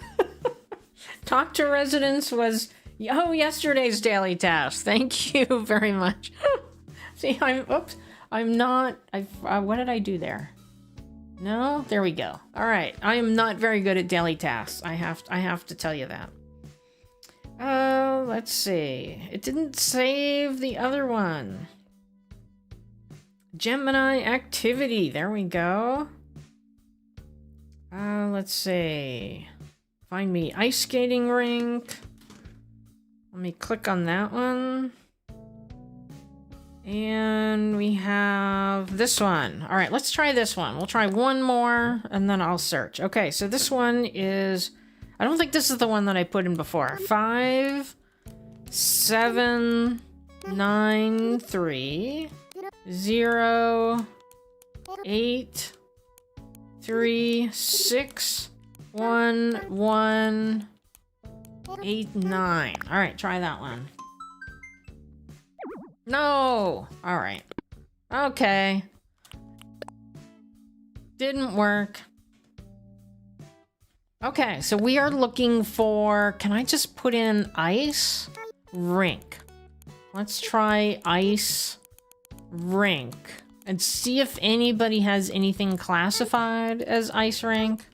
Talk to residents was, yesterday's daily task. Thank you very much. See, what did I do there? No, there we go. All right, I am not very good at daily tasks. I have to tell you that. Let's see. It didn't save the other one. Gemini activity, there we go. Let's see. Find me ice skating rink. Let me click on that one. And we have this one. All right, let's try this one. We'll try one more and then I'll search. Okay, so this one is, I don't think this is the one that I put in before. 5, 7, 9, 3, 0, 8, 3, 6, 1, 1, 8, 9. All right, try that one. No! All right. Okay. Didn't work. Okay, so we are looking for... Can I just put in ice rink? Let's try ice rink and see if anybody has anything classified as ice rink.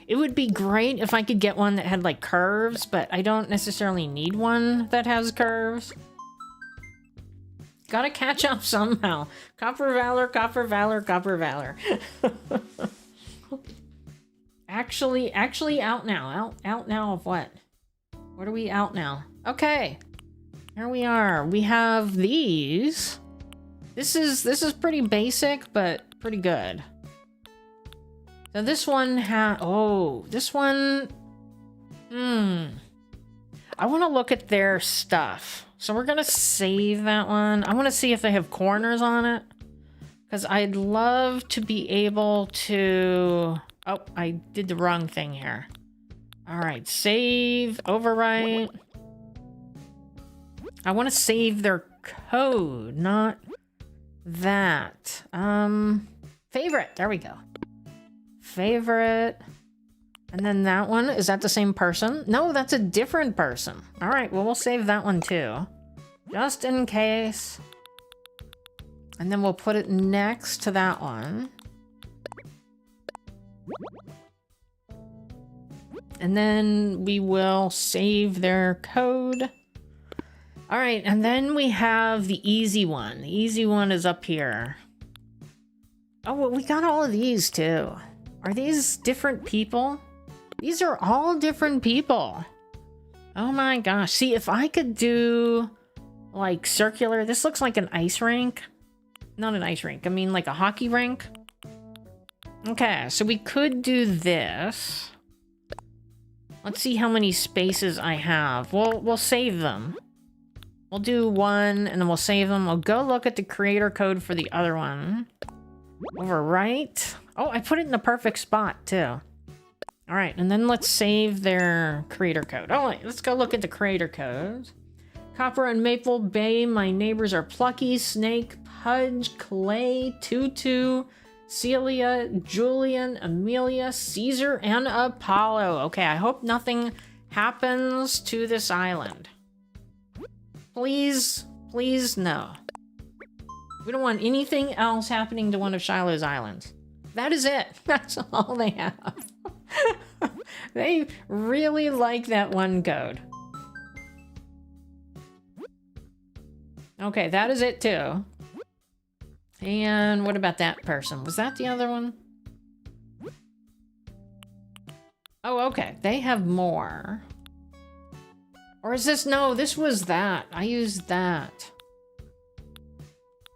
It would be great if I could get one that had like curves, but I don't necessarily need one that has curves. Gotta catch up somehow. Copper Valor, Copper Valor, Copper Valor. Actually out now. Out now of what? What are we out now? Okay. Here we are. We have these. This is pretty basic, but pretty good. So this one this one, I want to look at their stuff. So we're going to save that one. I want to see if they have corners on it. Because I'd love to be able to... Oh, I did the wrong thing here. All right, save, overwrite. I want to save their code, not that. Favorite, there we go. Favorite. And then that one, is that the same person? No, that's a different person. All right, well, we'll save that one too. Just in case. And then we'll put it next to that one. And then we will save their code. All right, and then we have the easy one. The easy one is up here. Oh, well, we got all of these too. Are these different people? These are all different people. Oh my gosh. See, if I could do like circular, this looks like an ice rink. Not an ice rink, I mean like a hockey rink. Okay, so we could do this. Let's see how many spaces I have. We'll save them. We'll do one and then we'll save them. We'll go look at the creator code for the other one. Overwrite. Oh, I put it in the perfect spot too. All right, and then let's save their creator code. Oh, wait, let's go look at the creator code. Copper and Maple Bay, my neighbors are Plucky, Snake, Pudge, Clay, Tutu, Celia, Julian, Amelia, Caesar, and Apollo. Okay, I hope nothing happens to this island. Please, please, no. We don't want anything else happening to one of Shiloh's islands. That is it. That's all they have. They really like that one code. Okay, that is it too. And what about that person? Was that the other one? Oh, okay. They have more. Or is this... No, this was that. I used that.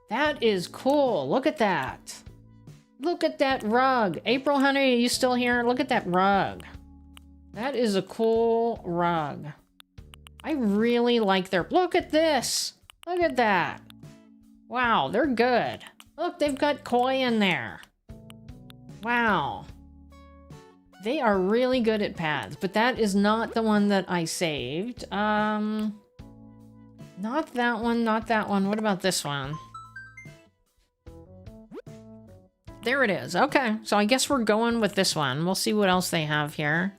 That is cool. Look at that. Look at that rug. April, honey, are you still here? Look at that rug. That is a cool rug. I really like their... Look at this. Look at that. Wow, they're good. Look, they've got koi in there. Wow. They are really good at paths, but that is not the one that I saved. Not that one, not that one. What about this one? There it is. Okay, so I guess we're going with this one. We'll see what else they have here.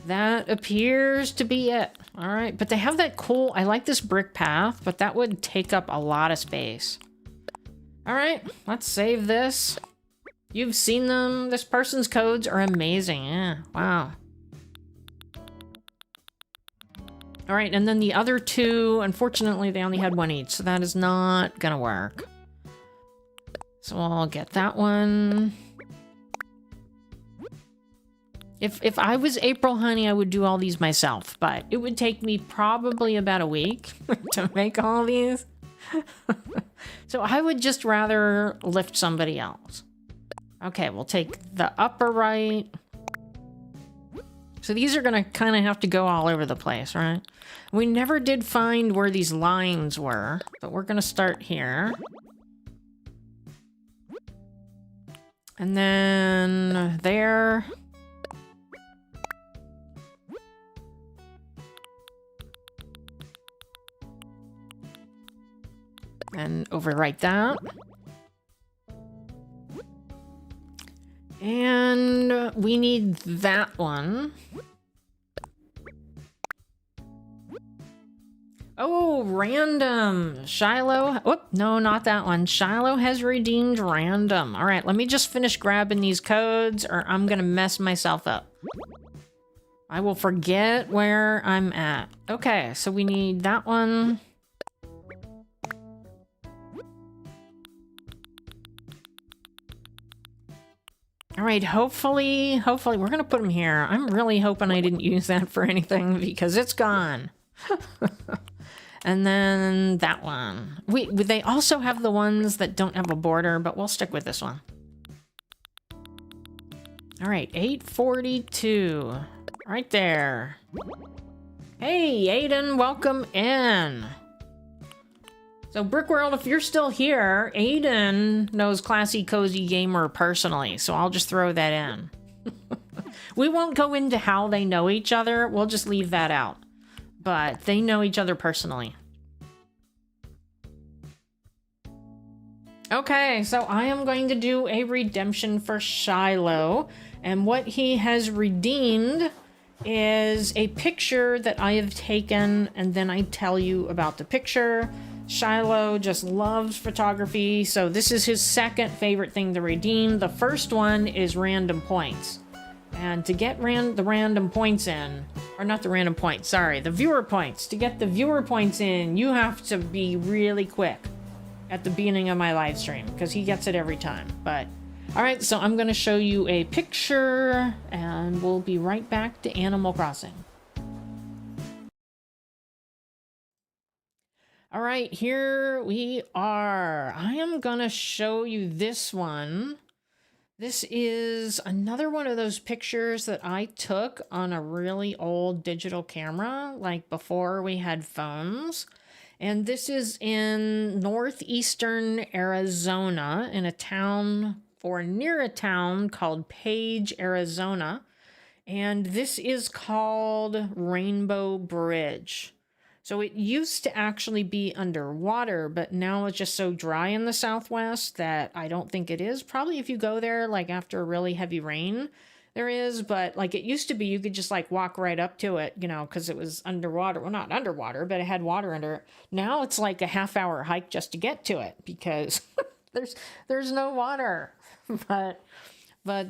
That appears to be it. All right, but they have that cool... I like this brick path, but that would take up a lot of space. All right, let's save this. You've seen them. This person's codes are amazing. Yeah, wow. All right, and then the other two, unfortunately, they only had one each, so that is not gonna work. So I'll get that one. If I was April Honey, I would do all these myself, but it would take me probably about a week to make all these. So I would just rather lift somebody else. Okay, we'll take the upper right. So these are gonna kind of have to go all over the place, right? We never did find where these lines were, but we're gonna start here. And then there. And overwrite that. And we need that one. Oh, random. Shiloh. Whoop, no, not that one. Shiloh has redeemed random. All right, let me just finish grabbing these codes or I'm going to mess myself up. I will forget where I'm at. Okay, so we need that one. All right, hopefully we're going to put them here. I'm really hoping I didn't use that for anything because it's gone. And then that one. They also have the ones that don't have a border, but we'll stick with this one. All right, 842. Right there. Hey, Aiden, welcome in. So Brickworld, if you're still here, Aiden knows Classy Cozy Gamer personally, so I'll just throw that in. We won't go into how they know each other, we'll just leave that out. But they know each other personally. Okay, so I am going to do a redemption for Shiloh, and what he has redeemed is a picture that I have taken, and then I tell you about the picture. Shiloh just loves photography, so this is his second favorite thing to redeem. The first one is random points. And to get the random points in, or not the random points, sorry, the viewer points. To get the viewer points in, you have to be really quick at the beginning of my live stream, because he gets it every time. But, alright, so I'm going to show you a picture, and we'll be right back to Animal Crossing. All right, here we are. I am gonna show you this one. This is another one of those pictures that I took on a really old digital camera, like before we had phones. And this is in northeastern Arizona, in a town, or near a town called Page, Arizona. And this is called Rainbow Bridge. So it used to actually be underwater, but now it's just so dry in the Southwest that I don't think it is. Probably if you go there, like after a really heavy rain, there is, but like it used to be, you could just like walk right up to it, you know, because it was underwater. Well, not underwater, but it had water under it. Now it's like a half-hour hike just to get to it because there's no water. But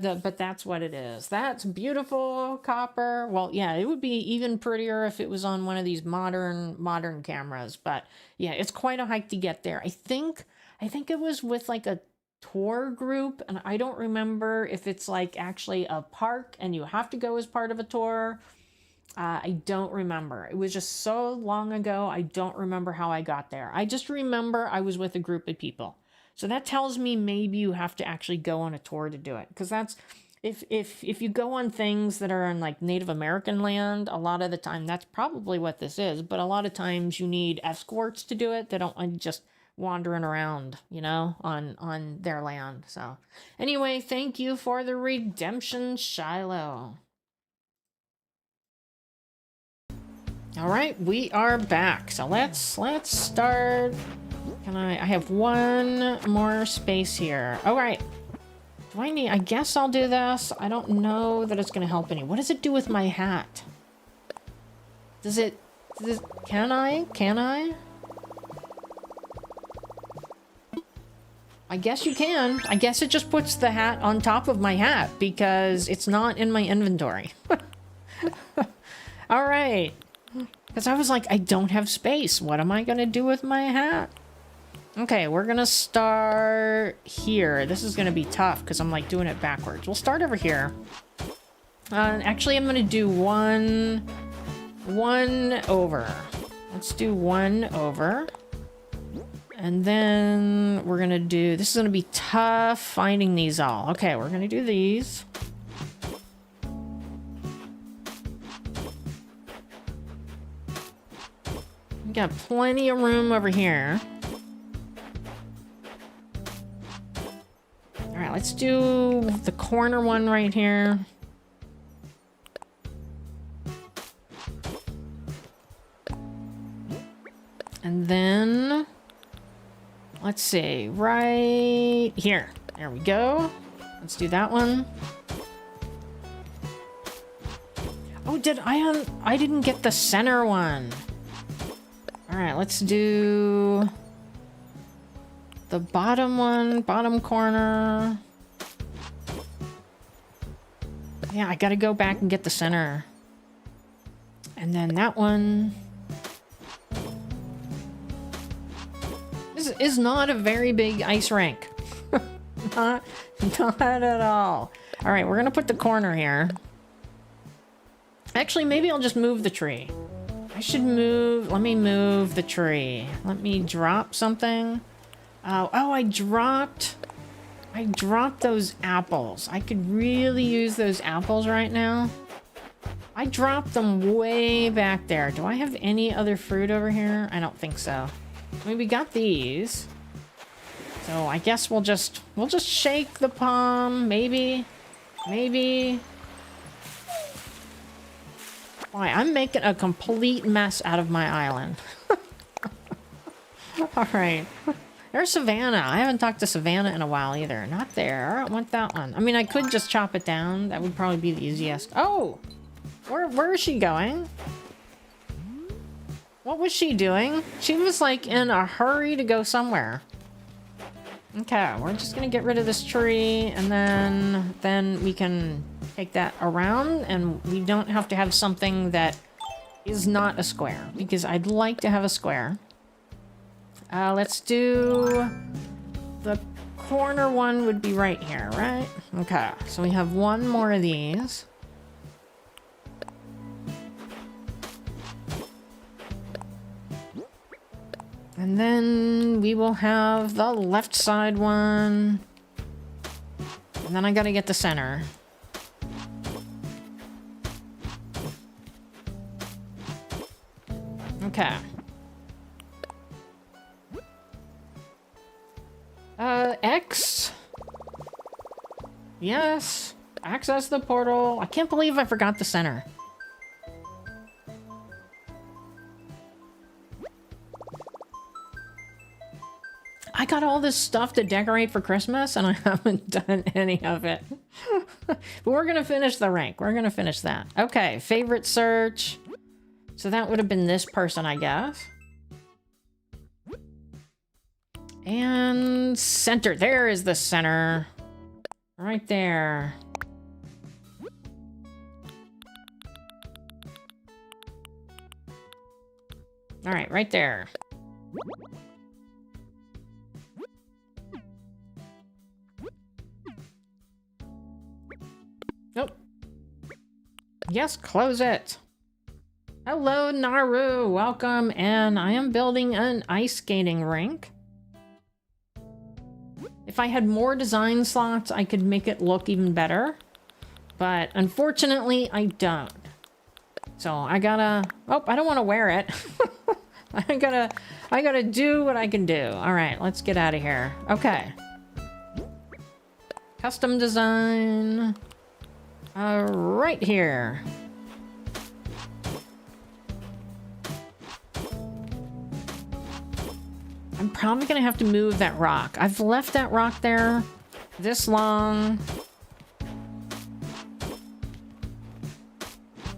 that's what it is. That's beautiful copper. Well, yeah, it would be even prettier if it was on one of these modern cameras. But yeah, it's quite a hike to get there. I think it was with like a tour group, and I don't remember if it's like actually a park and you have to go as part of a tour. I don't remember. It was just so long ago. I don't remember how I got there. I just remember I was with a group of people. So that tells me maybe you have to actually go on a tour to do it. Because that's, if you go on things that are in like Native American land, a lot of the time, that's probably what this is. But a lot of times you need escorts to do it. They don't want just wandering around, you know, on their land. So anyway, thank you for the redemption, Shiloh. All right, we are back. So let's start. I have one more space here. All right. Do I need, I guess I'll do this. I don't know that it's going to help any. What does it do with my hat? Can I? I guess you can. I guess it just puts the hat on top of my hat because it's not in my inventory. All right. Because I was like, I don't have space. What am I going to do with my hat? Okay, we're gonna start here. This is gonna be tough because I'm like doing it backwards. We'll start over here. Actually, I'm gonna do one over. Let's do one over. And then we're gonna do, this is gonna be tough finding these all. Okay, we're gonna do these. We got plenty of room over here. All right, let's do the corner one right here. And then, let's see, right here. There we go. Let's do that one. Oh, I didn't get the center one. All right, let's do the bottom one, bottom corner. Yeah, I gotta go back and get the center. And then that one. This is not a very big ice rink. not at all. All right, we're gonna put the corner here. Actually, maybe I'll just move the tree. I should move, let me move the tree. Let me drop something. Oh, I dropped those apples. I could really use those apples right now. I dropped them way back there. Do I have any other fruit over here? I don't think so. I mean, we got these. So I guess we'll just shake the palm, maybe. Why, I'm making a complete mess out of my island. All right. There's Savannah. I haven't talked to Savannah in a while either. Not there. I want that one. I mean, I could just chop it down. That would probably be the easiest. Oh! Where is she going? What was she doing? She was like in a hurry to go somewhere. Okay, we're just gonna get rid of this tree and then we can take that around and we don't have to have something that is not a square because I'd like to have a square. Let's do the corner one would be right here, right? Okay, so we have one more of these. And then we will have the left side one. And then I gotta get the center. Okay. X? Yes. Access the portal. I can't believe I forgot the center. I got all this stuff to decorate for Christmas and I haven't done any of it. But we're gonna finish the rank. We're gonna finish that. Okay, favorite search. So that would have been this person, I guess. And center. There is the center. Right there. All right, right there. Nope. Yes, close it. Hello, Naru. Welcome. And I am building an ice skating rink. If I had more design slots, I could make it look even better. But unfortunately, I don't. So I gotta... Oh, I don't want to wear it. I gotta do what I can do. All right, let's get out of here. Okay. Custom design. Right here. I'm probably gonna have to move that rock. I've left that rock there this long.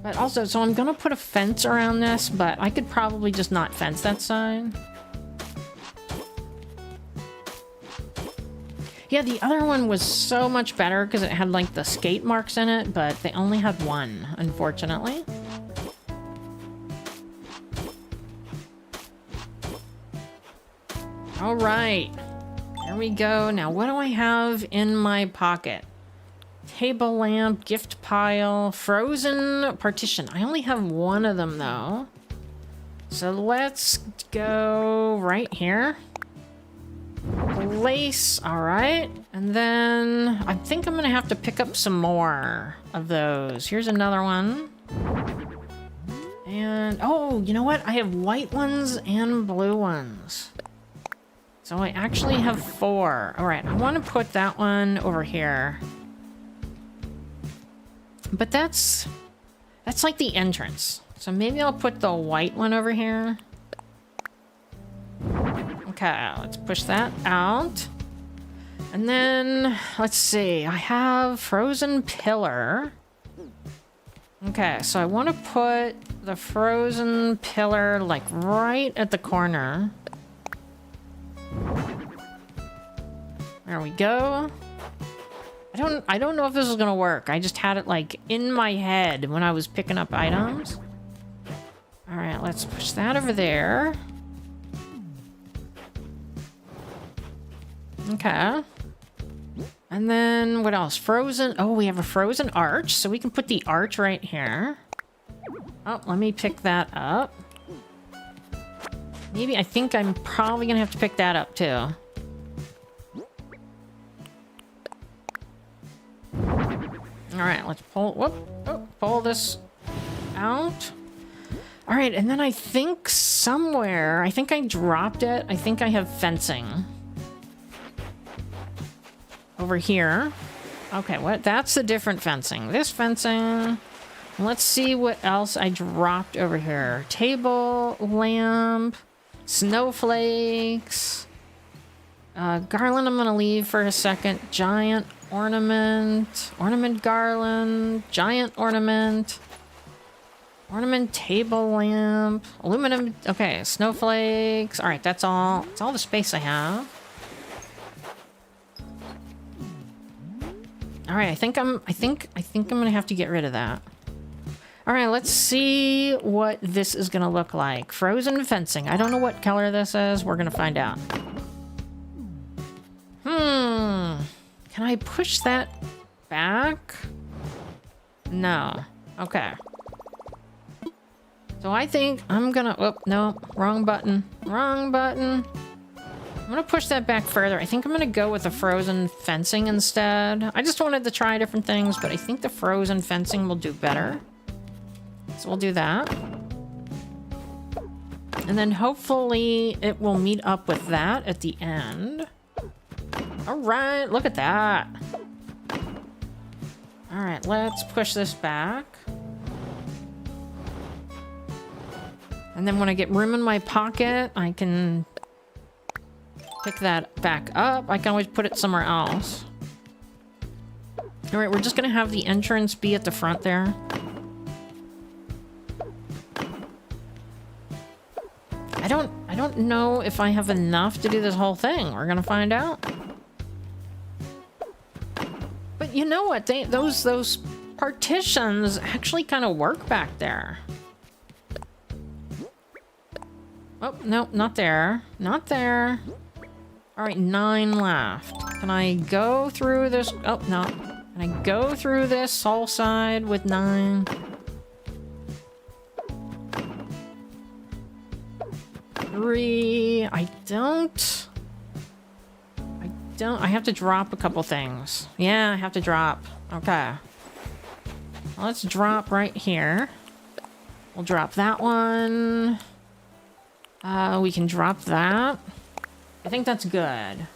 But also, so I'm gonna put a fence around this, but I could probably just not fence that side. Yeah, the other one was so much better because it had like the skate marks in it, but they only had one, unfortunately. All right, there we go. Now, what do I have in my pocket? table lamp, gift pile, frozen partition. I only have one of them though. So let's go right here. Place, all right. And then I think I'm gonna have to pick up some more of those. Here's another one. And, oh, you know what? I have white ones and blue ones. So I actually have 4. All right, I want to put that one over here. But that's like the entrance. So maybe I'll put the white one over here. Okay, let's push that out. And then, let's see. I have frozen pillar. Okay, so I want to put the frozen pillar like right at the corner. There we go. I don't know if this is gonna work. I just had it like in my head when I was picking up items. All right, let's push that over there. Okay. And then what else? Frozen. Oh, we have a frozen arch, so we can put the arch right here. Oh, let me pick that up. Maybe, I think I'm probably gonna have to pick that up too. All right, let's pull this out. All right, and then I think somewhere, I think I dropped it. I think I have fencing. Over here. Okay, what? That's the different fencing. This fencing. Let's see what else I dropped over here. Table, lamp, snowflakes. Garland I'm gonna leave for a second. Giant ornament. Ornament garland. Giant ornament. Ornament table lamp. Aluminum. Okay, snowflakes. All right, that's all. That's all the space I have. All right, I think I'm gonna have to get rid of that. All right, let's see what this is gonna look like. Frozen fencing. I don't know what color this is. We're gonna find out. Can I push that back? No. Okay. So I think I'm gonna, oh, no, wrong button. Wrong button. I'm gonna push that back further. I think I'm gonna go with the frozen fencing instead. I just wanted to try different things, but I think the frozen fencing will do better. So we'll do that. And then hopefully it will meet up with that at the end. All right, look at that. All right, let's push this back. And then when I get room in my pocket, I can pick that back up. I can always put it somewhere else. All right, we're just gonna have the entrance be at the front there. I don't know if I have enough to do this whole thing. We're gonna find out. But you know what? Those partitions actually kind of work back there. Oh, no, not there. Not there. All right, 9 left. Can I go through this? Oh, no. Can I go through this whole side with 9? 3. I have to drop a couple things. Yeah, I have to drop. Okay. Let's drop right here. We'll drop that one. We can drop that. I think that's good.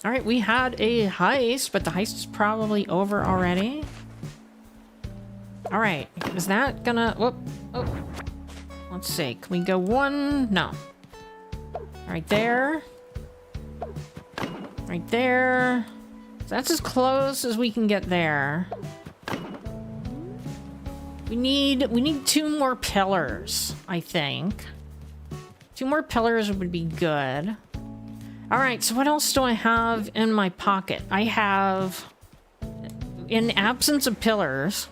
All right, we had a heist, but the heist is probably over already. All right, is that gonna... Whoop, oh. Let's see, can we go 1? No. Right there. Right there. So that's as close as we can get there. We need 2 more pillars, I think. 2 more pillars would be good. All right, so what else do I have in my pocket? I have, in absence of pillars,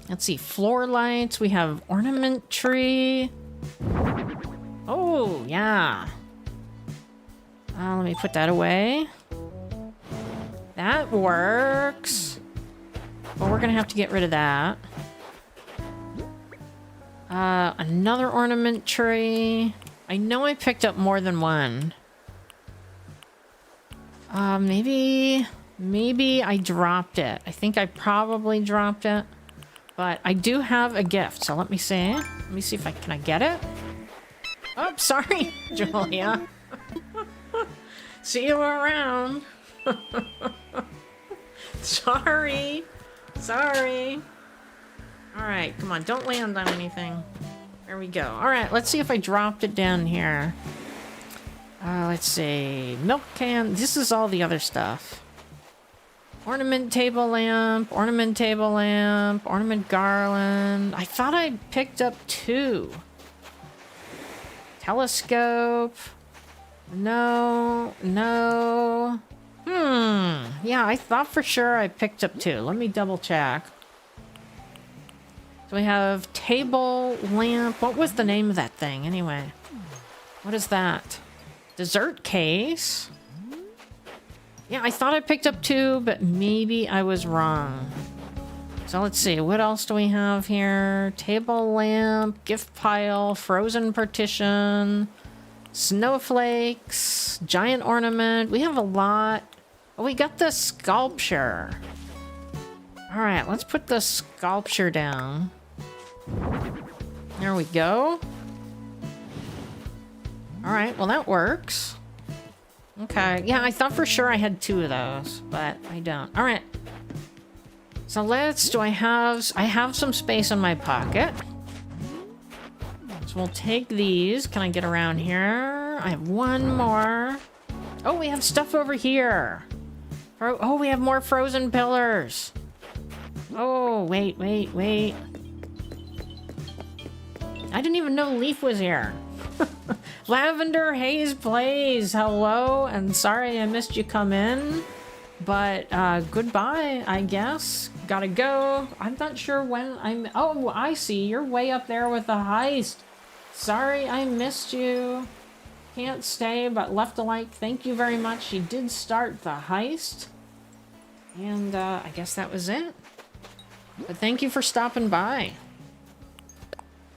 let's see, floor lights. We have ornament tree. Oh, yeah. Let me put that away. That works. Well, we're gonna have to get rid of that. Another ornament tree. I know I picked up more than one. Maybe I dropped it. I think I probably dropped it. But I do have a gift, so let me see. Let me see if can I get it? Oh, sorry, Julia. See you around. Sorry. Sorry. Alright, come on, don't land on anything. There we go. Alright, let's see if I dropped it down here. Let's see. Milk can. This is all the other stuff. Ornament table lamp, ornament table lamp, ornament garland. I thought I picked up 2. Telescope. No. Yeah, I thought for sure I picked up 2. Let me double check. So we have table lamp. What was the name of that thing anyway? What is that? Dessert case. Yeah, I thought I picked up 2, but maybe I was wrong. So let's see, what else do we have here? Table lamp, gift pile, frozen partition, snowflakes, giant ornament. We have a lot. Oh, we got the sculpture. All right, let's put the sculpture down. There we go. All right, well that works. Okay, yeah, I thought for sure I had 2 of those, but I don't. All right. So I have some space in my pocket. So we'll take these. Can I get around here? I have 1 more. Oh, we have stuff over here. Oh, we have more frozen pillars. Oh, wait. I didn't even know Leaf was here. Lavender Haze Plays, hello, and sorry I missed you come in, but goodbye, I guess. Gotta go. I'm not sure when oh, I see, you're way up there with the heist. Sorry I missed you. Can't stay, but left a like. Thank you very much. You did start the heist, and I guess that was it. But thank you for stopping by.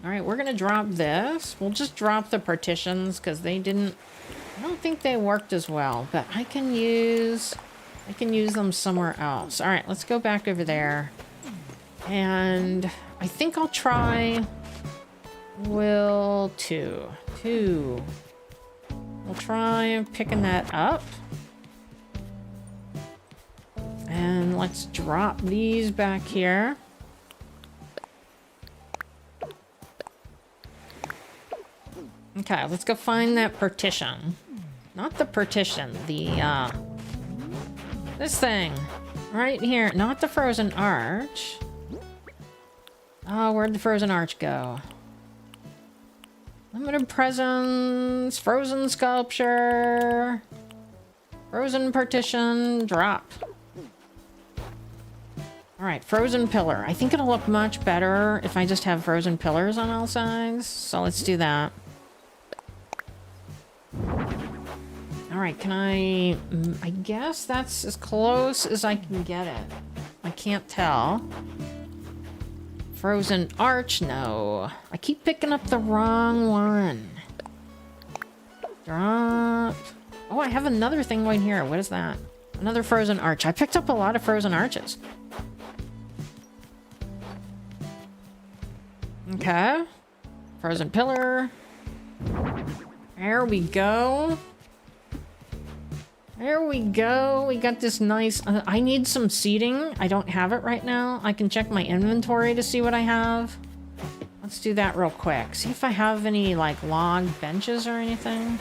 Alright, we're gonna drop this. We'll just drop the partitions because I don't think they worked as well, but I can use them somewhere else. Alright, let's go back over there. And I think I'll try Will 2. We'll try picking that up. And let's drop these back here. Okay, let's go find that partition. Not the partition, this thing. Right here. Not the frozen arch. Oh, where'd the frozen arch go? Limited presents, frozen sculpture, frozen partition, drop. Alright, frozen pillar. I think it'll look much better if I just have frozen pillars on all sides. So let's do that. Alright, can I guess that's as close as I can get it. I can't tell. Frozen arch, no. I keep picking up the wrong one. Drop. Oh, I have another thing right here. What is that? Another frozen arch. I picked up a lot of frozen arches. Okay. Frozen pillar. There we go. There we go. We got this nice... I need some seating. I don't have it right now. I can check my inventory to see what I have. Let's do that real quick. See if I have any, like, log benches or anything.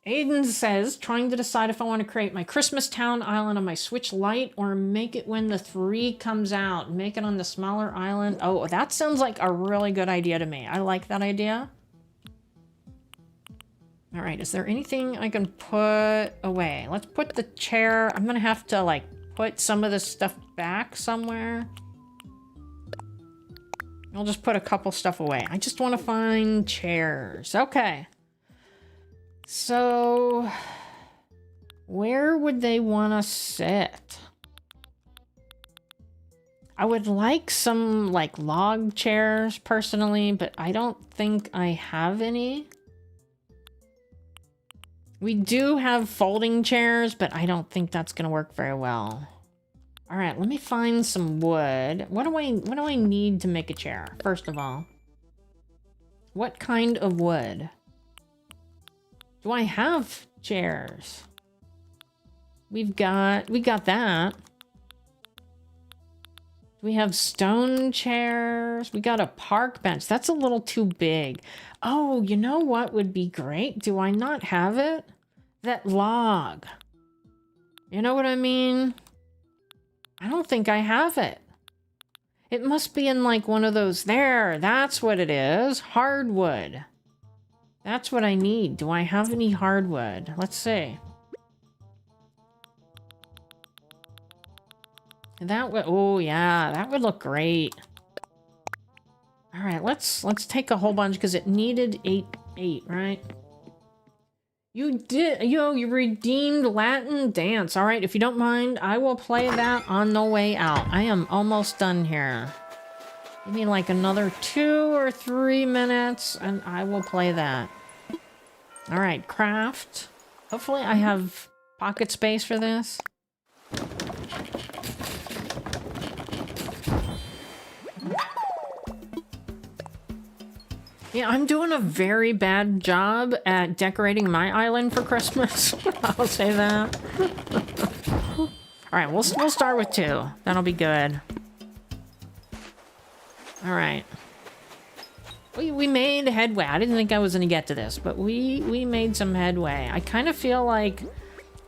Aiden says, trying to decide if I want to create my Christmas Town island on my Switch Lite or make it when the 3 comes out. Make it on the smaller island. Oh, that sounds like a really good idea to me. I like that idea. All right, is there anything I can put away? Let's put the chair. I'm gonna have to like put some of this stuff back somewhere. I'll just put a couple stuff away. I just want to find chairs. Okay. So, where would they want to sit? I would like some, like, log chairs, personally, but I don't think I have any. We do have folding chairs, but I don't think that's gonna work very well. All right, let me find some wood. What do I need to make a chair, first of all? What kind of wood? Do I have chairs? We got that. We have stone chairs. We got a park bench. That's a little too big. Oh, you know what would be great? Do I not have it? That log. You know what I mean? I don't think I have it. It must be in like one of those there. That's what it is. Hardwood. That's what I need. Do I have any hardwood? Let's see. That would, oh yeah, that would look great. All right, let's take a whole bunch because it needed eight, right? You did, you redeemed Latin dance. All right, if you don't mind, I will play that on the way out. I am almost done here. Give me like another 2 or 3 minutes and I will play that. All right, craft. Hopefully I have pocket space for this. Yeah, I'm doing a very bad job at decorating my island for Christmas. I'll say that. All right, we'll start with 2. That'll be good. All right. We made headway. I didn't think I was gonna get to this, but we made some headway. I kind of feel like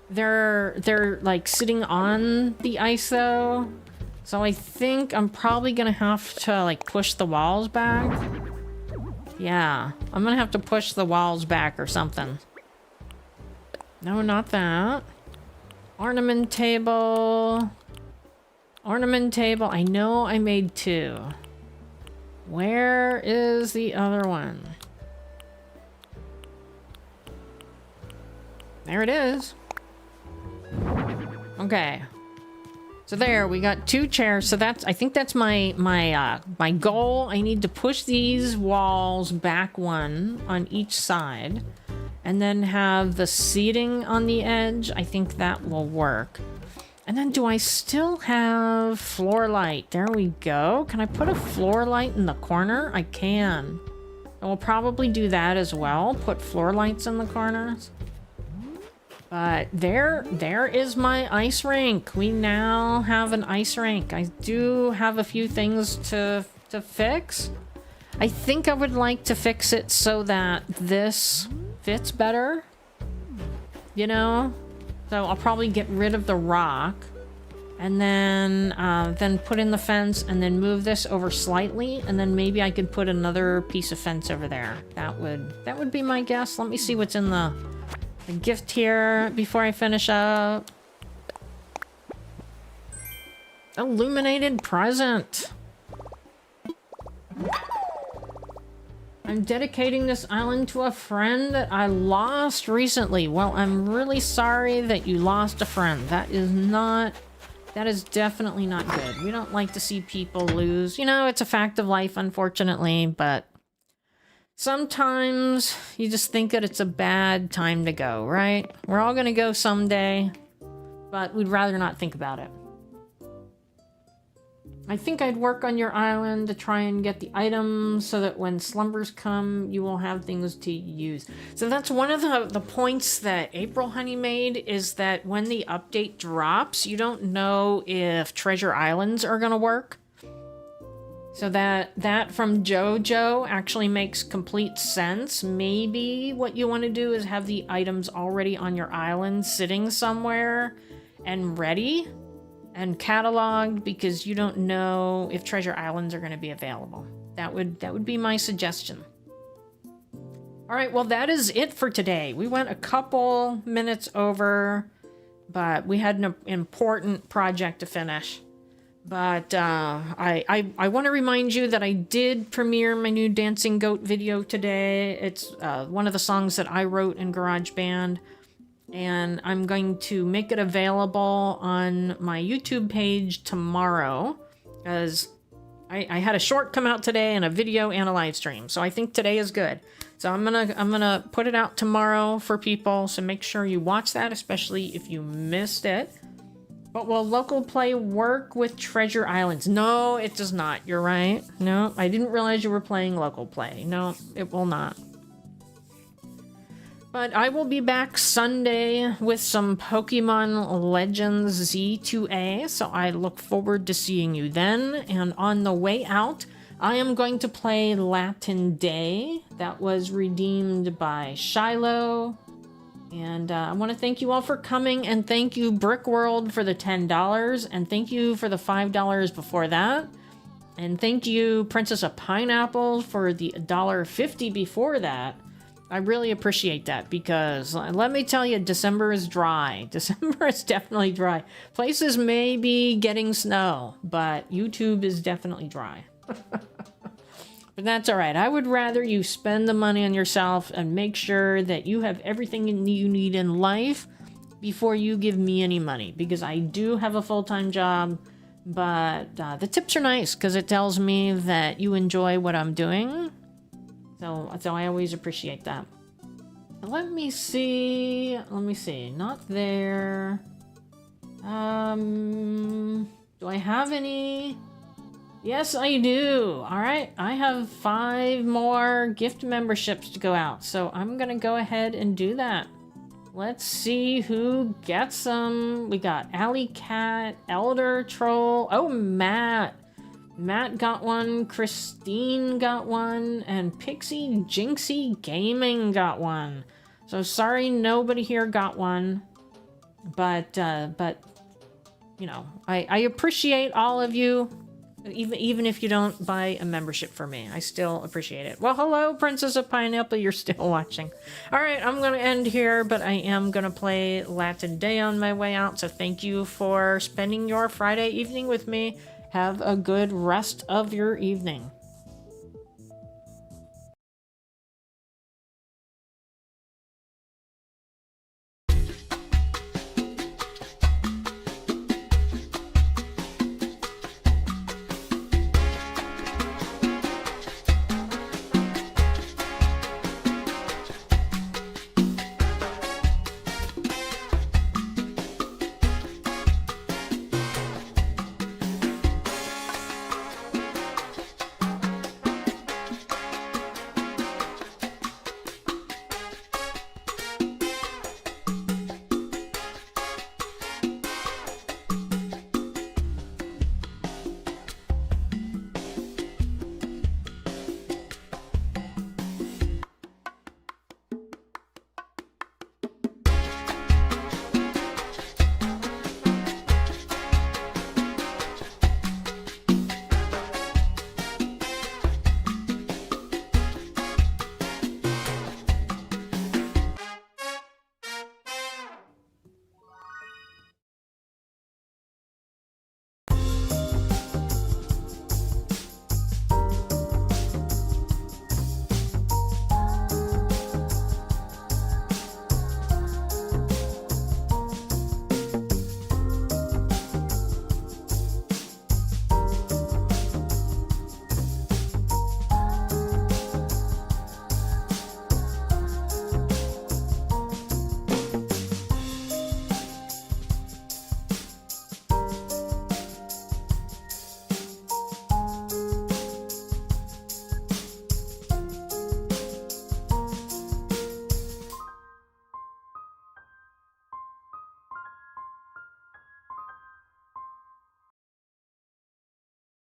they're like sitting on the ice though, so I think I'm probably gonna have to like push the walls back. Yeah, I'm gonna have to push the walls back or something. No, not that. Ornament table. Ornament table. I know I made 2. Where is the other one? There it is. Okay. So there, we got 2 chairs. So that's, I think that's my goal. I need to push these walls back 1 on each side and then have the seating on the edge. I think that will work. And then do I still have floor light? There we go. Can I put a floor light in the corner? I can. I will probably do that as well. Put floor lights in the corners. But there is my ice rink. We now have an ice rink. I do have a few things to fix. I think I would like to fix it so that this fits better. You know? So I'll probably get rid of the rock and then put in the fence and then move this over slightly. And then maybe I could put another piece of fence over there. That would be my guess. Let me see what's in the gift here before I finish up. Illuminated present. I'm dedicating this island to a friend that I lost recently. Well, I'm really sorry that you lost a friend. That is definitely not good. We don't like to see people lose. You know, it's a fact of life, unfortunately, but sometimes you just think that it's a bad time to go, right? We're all gonna go someday, but we'd rather not think about it. I think I'd work on your island to try and get the items so that when slumbers come, you will have things to use. So that's one of the points that April Honey made, is that when the update drops, you don't know if treasure islands are gonna work. So that from JoJo actually makes complete sense. Maybe what you want to do is have the items already on your island sitting somewhere and ready and cataloged, because you don't know if treasure islands are going to be available. That would be my suggestion. All right, well, that is it for today. We went a couple minutes over, but we had an important project to finish. But I want to remind you that I did premiere my new Dancing Goat video today. It's one of the songs that I wrote in GarageBand. And I'm going to make it available on my YouTube page tomorrow. Because I had a short come out today and a video and a live stream. So I think today is good. So I'm gonna put it out tomorrow for people. So make sure you watch that, especially if you missed it. But will local play work with Treasure Islands? No, it does not. You're right. No, I didn't realize you were playing local play. No, it will not. But I will be back Sunday with some Pokemon Legends Z2A, so I look forward to seeing you then. And on the way out, I am going to play Latin Day. That was redeemed by Shiloh. And I want to thank you all for coming, and thank you Brick World for the $10, and thank you for the $5 before that. And thank you Princess of Pineapple for the $1.50 before that. I really appreciate that because let me tell you, December is dry. December is definitely dry. Places may be getting snow, but YouTube is definitely dry. But that's all right. I would rather you spend the money on yourself and make sure that you have everything you need in life before you give me any money, because I do have a full-time job, but the tips are nice because it tells me that you enjoy what I'm doing. So I always appreciate that. Let me see. Not there. Do I have any? Yes, I do. All right. I have 5 more gift memberships to go out. So I'm going to go ahead and do that. Let's see who gets them. We got Alley Cat, Elder Troll. Oh, Matt. Matt got one, Christine got one, and Pixie Jinxie Gaming got one. So sorry nobody here got one. But you know, I appreciate all of you. Even if you don't buy a membership for me, I still appreciate it. Well, hello, Princess of Pineapple, you're still watching. All right, I'm going to end here, but I am going to play Latin Day on my way out. So thank you for spending your Friday evening with me. Have a good rest of your evening.